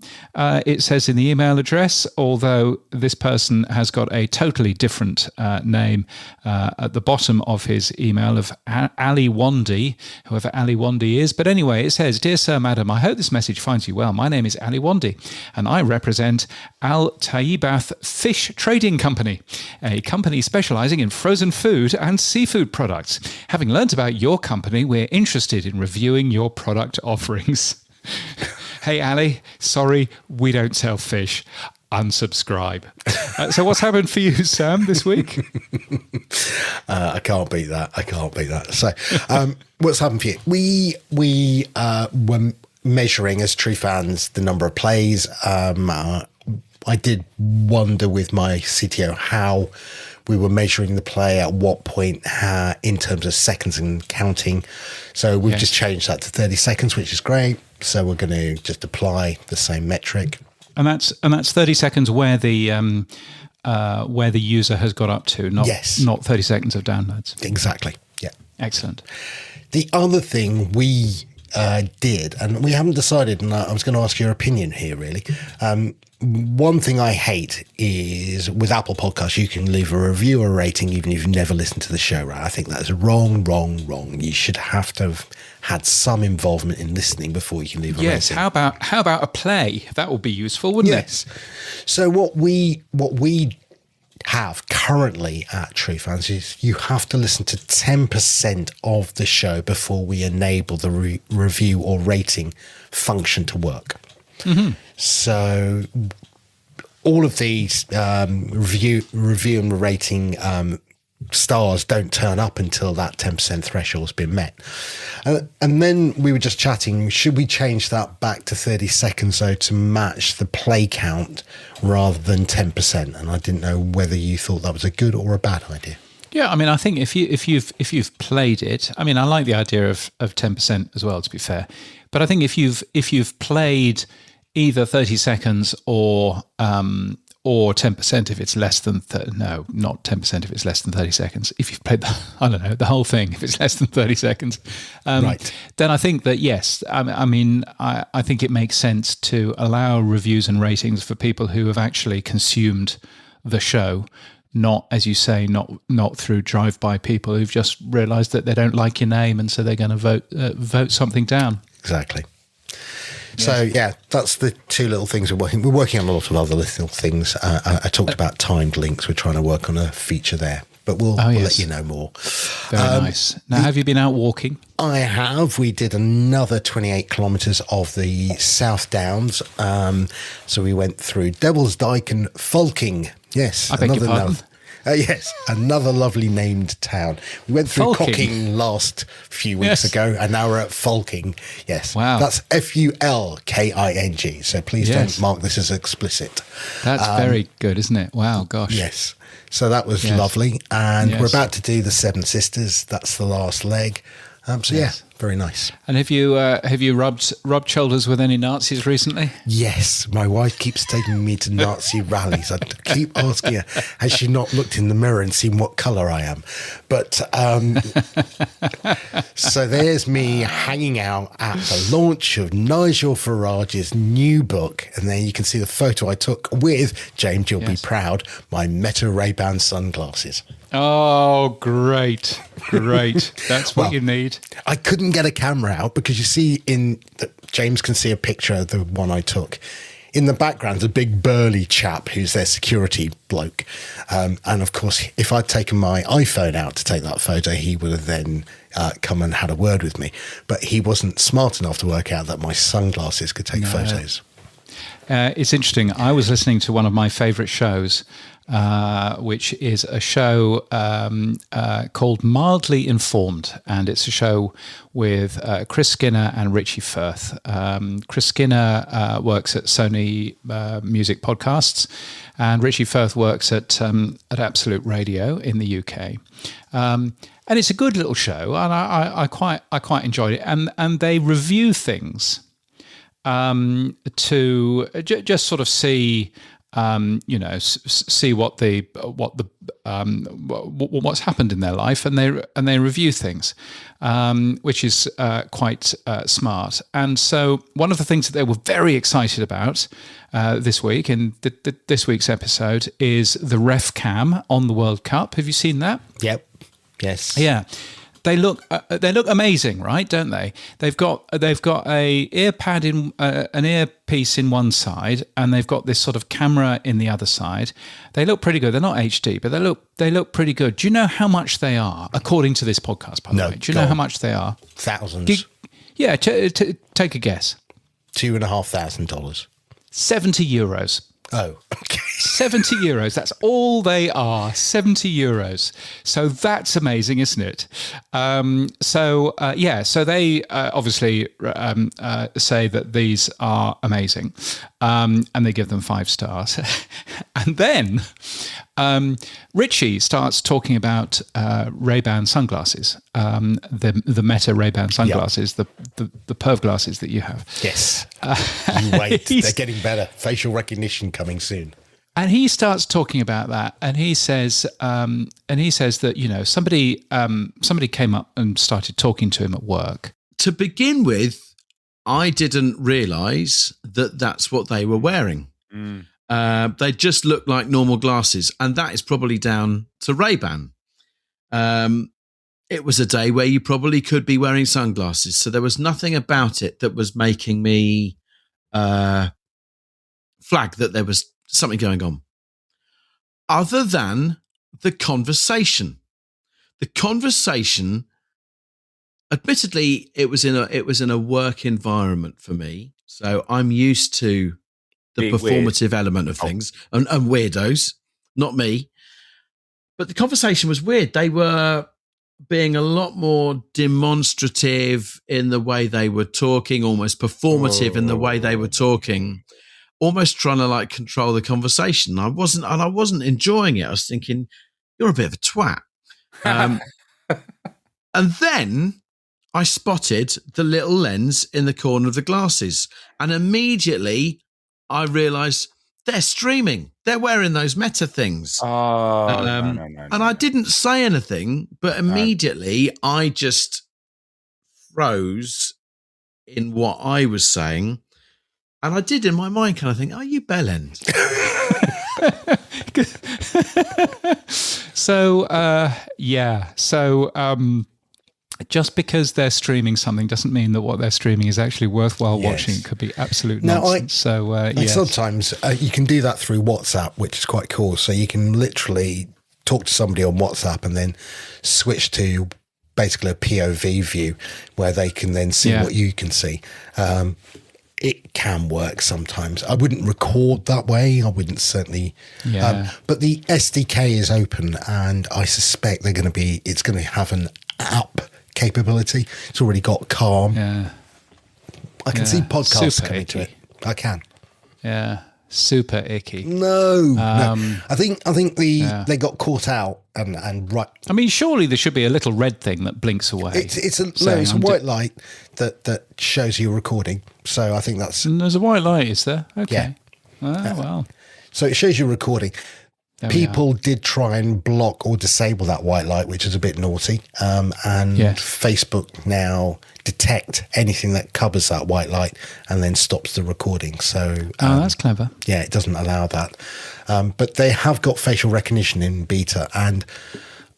It says in the email address, although this person has got a totally different name at the bottom of his email of Ali Wandy, whoever Ali Wandy is. But anyway, it says, "Dear Sir, Madam, I hope this message finds you well. My name is Ali Wandy, and I represent Al Tayyibath Fish Trading Company, a company specializing in frozen food and seafood products. Having learnt about your company, we're interested in reviewing your product offerings." Hey, Ali, sorry, we don't sell fish. Unsubscribe. So what's happened for you, Sam, this week? I can't beat that. So what's happened for you? We were measuring, as true fans, the number of plays. I did wonder with my CTO how we were measuring the play at what point in terms of seconds and counting. So we've just changed that to 30 seconds, which is great. So we're going to just apply the same metric. And that's 30 seconds where the user has got up to, not 30 seconds of downloads. Exactly. Yeah. Excellent. The other thing we did, and we haven't decided, and I was going to ask your opinion here, really. One thing I hate is with Apple Podcasts, you can leave a review or rating even if you've never listened to the show, right? I think that is wrong. You should have to have had some involvement in listening before you can leave a rating. Yes, how about a play? That would be useful, wouldn't it? So what we have currently at True Fans is you have to listen to 10% of the show before we enable the review or rating function to work. Mm-hmm. So all of these review and rating stars don't turn up until that 10% threshold has been met. And then we were just chatting, should we change that back to 30 seconds though to match the play count rather than 10%? And I didn't know whether you thought that was a good or a bad idea. Yeah, I mean, I think if you've played it, I mean, I like the idea of 10% as well, to be fair. But I think if you've played either 30 seconds or 10% if it's less than not 10% if it's less than 30 seconds. If you've played the whole thing, if it's less than 30 seconds, right, then I think that yes, I think it makes sense to allow reviews and ratings for people who have actually consumed the show. Not, as you say, not through drive-by people who've just realised that they don't like your name and so they're going to vote something down. Exactly. So yeah, that's the two little things we're working. We're working on a lot of other little things. I talked about timed links. We're trying to work on a feature there, but we'll let you know more. Very nice. Now, have you been out walking? I have. We did another 28 kilometres of the South Downs. So we went through Devil's Dyke and Fulking. Yes, I beg your pardon. Yes, another lovely named town. We went through Cocking last few weeks ago, and now we're at Fulking. Yes, wow, that's Fulking. So please don't mark this as explicit. That's very good, isn't it? Wow, gosh. Yes. So that was lovely, and we're about to do the Seven Sisters. That's the last leg. Very nice. And have you rubbed shoulders with any Nazis recently? Yes, my wife keeps taking me to Nazi rallies. I keep asking her, has she not looked in the mirror and seen what colour I am? But so there's me hanging out at the launch of Nigel Farage's new book, and then you can see the photo I took with, James, you'll be proud, my Meta Ray-Ban sunglasses. Oh, great. That's what you need. I couldn't get a camera out because you see James can see a picture of the one I took. In the background, a big burly chap who's their security bloke. And of course, if I'd taken my iPhone out to take that photo, he would have then come and had a word with me. But he wasn't smart enough to work out that my sunglasses could take photos. It's interesting. I was listening to one of my favourite shows, which is a show called Mildly Informed, and it's a show with Chris Skinner and Richie Firth. Chris Skinner works at Sony Music Podcasts, and Richie Firth works at Absolute Radio in the UK. And it's a good little show, and I quite enjoyed it. And they review things to just sort of see, see what's happened in their life, and they review things, which is quite smart. And so one of the things that they were very excited about this week in this week's episode is the ref cam on the World Cup. Have you seen that? Yep. Yes. Yeah. They look amazing, right? Don't they? They've got a an earpiece in one side, and they've got this sort of camera in the other side. They look pretty good. They're not HD, but they look pretty good. Do you know how much they are, according to this podcast? By the way, do you know how much they are? Thousands. Yeah. Take a guess. $2,500. 70 euros. Oh, okay. 70 euros. That's all they are. 70 euros. So that's amazing, isn't it? So they obviously say that these are amazing, and they give them 5 stars. And then Richie starts talking about Ray-Ban sunglasses, the Meta Ray-Ban sunglasses, the perv glasses that you have. Yes. You wait. They're getting better. Facial recognition coming soon. And he starts talking about that, and he says that somebody came up and started talking to him at work. To begin with, I didn't realise that that's what they were wearing. They just looked like normal glasses, and that is probably down to Ray-Ban. It was a day where you probably could be wearing sunglasses, so there was nothing about it that was making me flag that there was something going on, other than the conversation. The conversation, admittedly, it was in a work environment for me, so I'm used to the performative element of things and weirdos, not me. But the conversation was weird. They were being a lot more demonstrative in the way they were talking, almost performative in the way they were talking, almost trying to control the conversation. I wasn't enjoying it. I was thinking, you're a bit of a twat. And then I spotted the little lens in the corner of the glasses, and immediately I realised they're streaming. They're wearing those Meta things. No. And I didn't say anything, but immediately I just froze in what I was saying. And I did in my mind kind of think, are you bellend? Just because they're streaming something doesn't mean that what they're streaming is actually worthwhile watching. It could be absolute nonsense. Sometimes you can do that through WhatsApp, which is quite cool. So you can literally talk to somebody on WhatsApp and then switch to basically a POV view where they can then see what you can see. It can work sometimes. I wouldn't record that way. I wouldn't certainly. But the SDK is open, and I suspect it's going to have an app capability. It's already got Calm. I can see podcasts coming to it. I can. Yeah, super icky. No. I think they got caught out and right. I mean, surely there should be a little red thing that blinks away. It's a white light that shows you recording. So I think there's a white light, is there? Okay. Yeah. Well. So it shows you recording. People did try and block or disable that white light, which is a bit naughty. And Facebook now detect anything that covers that white light and then stops the recording. So that's clever. Yeah, it doesn't allow that. But they have got facial recognition in beta, and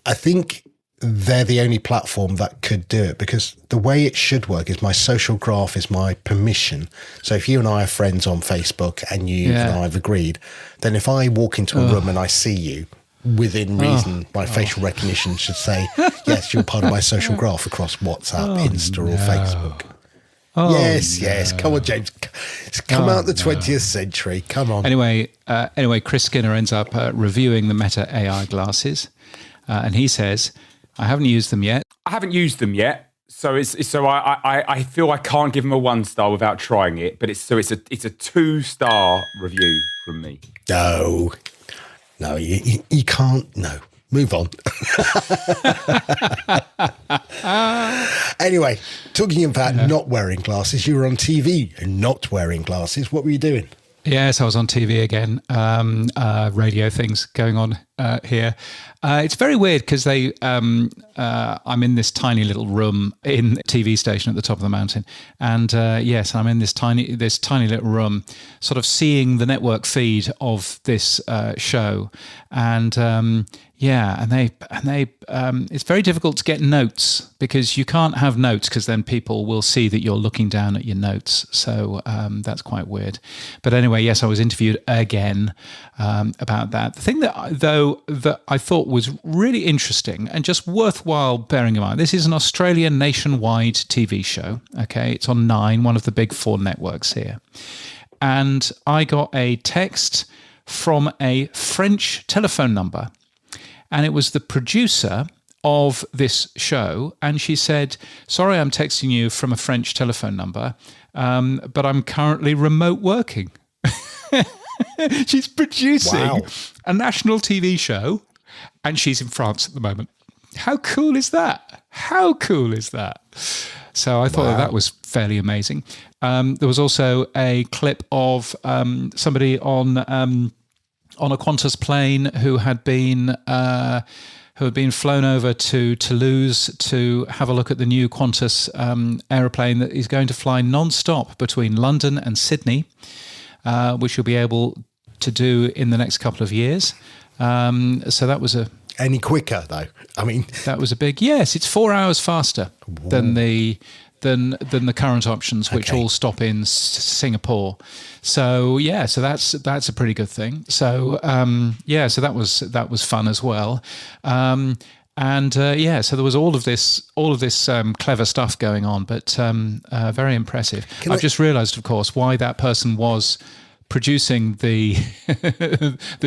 I think they're the only platform that could do it, because the way it should work is my social graph is my permission. So if you and I are friends on Facebook and you and I have agreed, then if I walk into a room and I see you, within reason, my facial recognition should say, yes, you're part of my social graph across WhatsApp, Insta or Facebook. Oh, yes. Come on, James. It's come out the 20th century. Come on. Anyway, Chris Skinner ends up reviewing the Meta AI glasses, and he says, "I haven't used them yet. I haven't used them yet, so I feel I can't give them a 1-star without trying it. But it's a 2-star review from me. No, you can't. No, move on." Anyway, talking about not wearing glasses, you were on TV and not wearing glasses. What were you doing? Yes, I was on TV again. Radio things going on here. It's very weird because I'm in this tiny little room in the TV station at the top of the mountain, and yes, I'm in this tiny little room, sort of seeing the network feed of this show, and it's very difficult to get notes because you can't have notes because then people will see that you're looking down at your notes. So that's quite weird. But anyway, yes, I was interviewed again about that. The thing that I thought was really interesting and just worthwhile bearing in mind, this is an Australian nationwide TV show. Okay, it's on 9, one of the big 4 networks here. And I got a text from a French telephone number. And it was the producer of this show. And she said, "Sorry, I'm texting you from a French telephone number, but I'm currently remote working." She's producing a national TV show, and she's in France at the moment. How cool is that? So I thought that was fairly amazing. There was also a clip of somebody on a Qantas plane who had been flown over to Toulouse to have a look at the new Qantas aeroplane that is going to fly non-stop between London and Sydney, which you'll be able to do in the next couple of years. So that was any quicker though? I mean, that was a big yes. It's 4 hours faster than the current options, which all stop in Singapore. So so that's a pretty good thing. So so that was fun as well. So there was all of this clever stuff going on, but very impressive. I've just realised, of course, why that person was producing the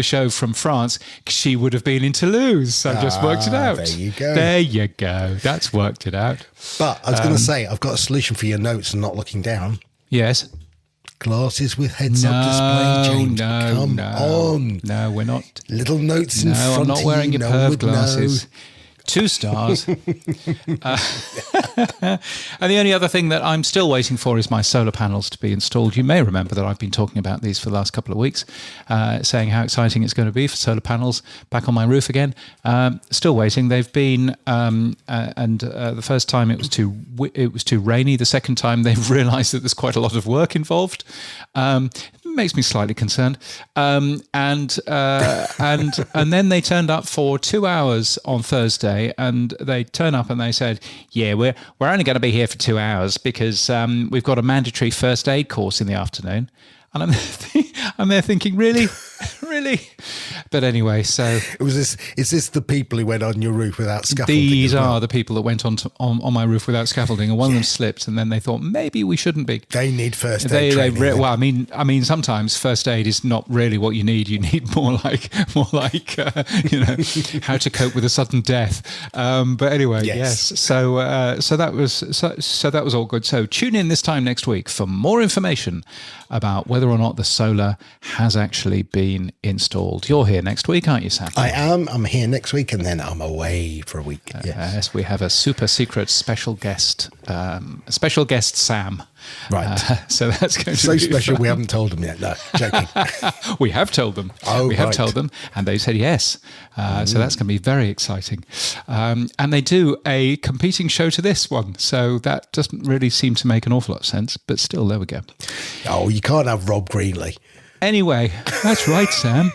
show from France. She would have been in Toulouse. I've just worked it out. There you go. That's worked it out. But I was going to say, I've got a solution for your notes and not looking down. Yes. Glasses with heads-up display, James. Come on. No, we're not. Little notes in front of you. No, I'm not wearing your perv glasses. 2 stars. And the only other thing that I'm still waiting for is my solar panels to be installed. You may remember that I've been talking about these for the last couple of weeks, saying how exciting it's going to be for solar panels back on my roof again. Still waiting. They've been, the first time it was too rainy. The second time they've realised that there's quite a lot of work involved. Makes me slightly concerned. And then they turned up for 2 hours on Thursday, and they turn up and they said, "Yeah, we're only going to be here for 2 hours because we've got a mandatory first aid course in the afternoon." And I'm there thinking, really? But anyway, so is this the people who went on your roof without scaffolding? These are the people that went on my roof without scaffolding, and one of them slipped, and then they thought maybe we shouldn't be. They need first aid training. Well, I mean, sometimes first aid is not really what you need. You need more like how to cope with a sudden death. But anyway, yes. So that was all good. So tune in this time next week for more information about whether or not the solar has actually been installed. You're here next week, aren't you, Sam? I am. I'm here next week, and then I'm away for a week. Yes, we have a super secret special guest, Sam. Right. So that's going to be so special. fun. We haven't told them yet. No, joking. We have told them. We have told them, and they said yes. So that's going to be very exciting. And they do a competing show to this one, so that doesn't really seem to make an awful lot of sense. But still, there we go. Oh, you can't have Rob Greenlee. Anyway, that's right, Sam.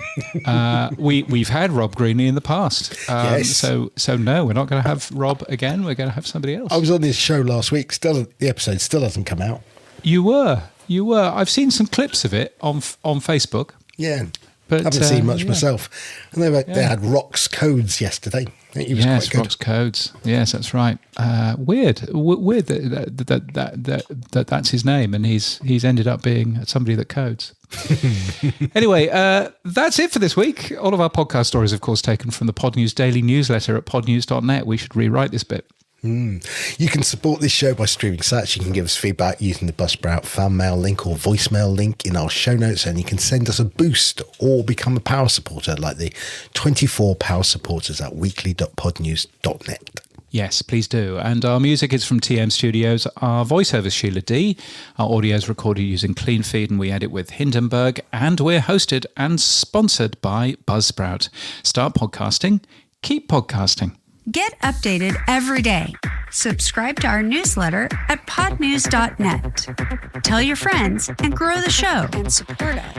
We've had Rob Greenlee in the past. Yes. So no, we're not going to have Rob again. We're going to have somebody else. I was on this show last week. The episode still hasn't come out. You were. I've seen some clips of it on Facebook. Yeah. But I haven't seen much myself. And they had Rock's Codes yesterday. He was quite good. Rock's Codes. Yes, that's right. Weird that's his name, and he's ended up being somebody that codes. Anyway, that's it for this week. All of our podcast stories, of course, taken from the Pod News daily newsletter at podnews.net. We should rewrite this bit. You can support this show by streaming Search. You can give us feedback using the Buzzsprout fan mail link or voicemail link in our show notes, and you can send us a boost or become a power supporter like the 24 power supporters at weekly.podnews.net. Yes, please do. And our music is from TM Studios. Our voiceover is Sheila D. Our audio is recorded using Clean Feed, and we edit with Hindenburg. And we're hosted and sponsored by Buzzsprout. Start podcasting. Keep podcasting. Get updated every day. Subscribe to our newsletter at podnews.net. Tell your friends and grow the show.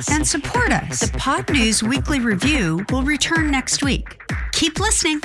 And support us. The Pod News Weekly Review will return next week. Keep listening.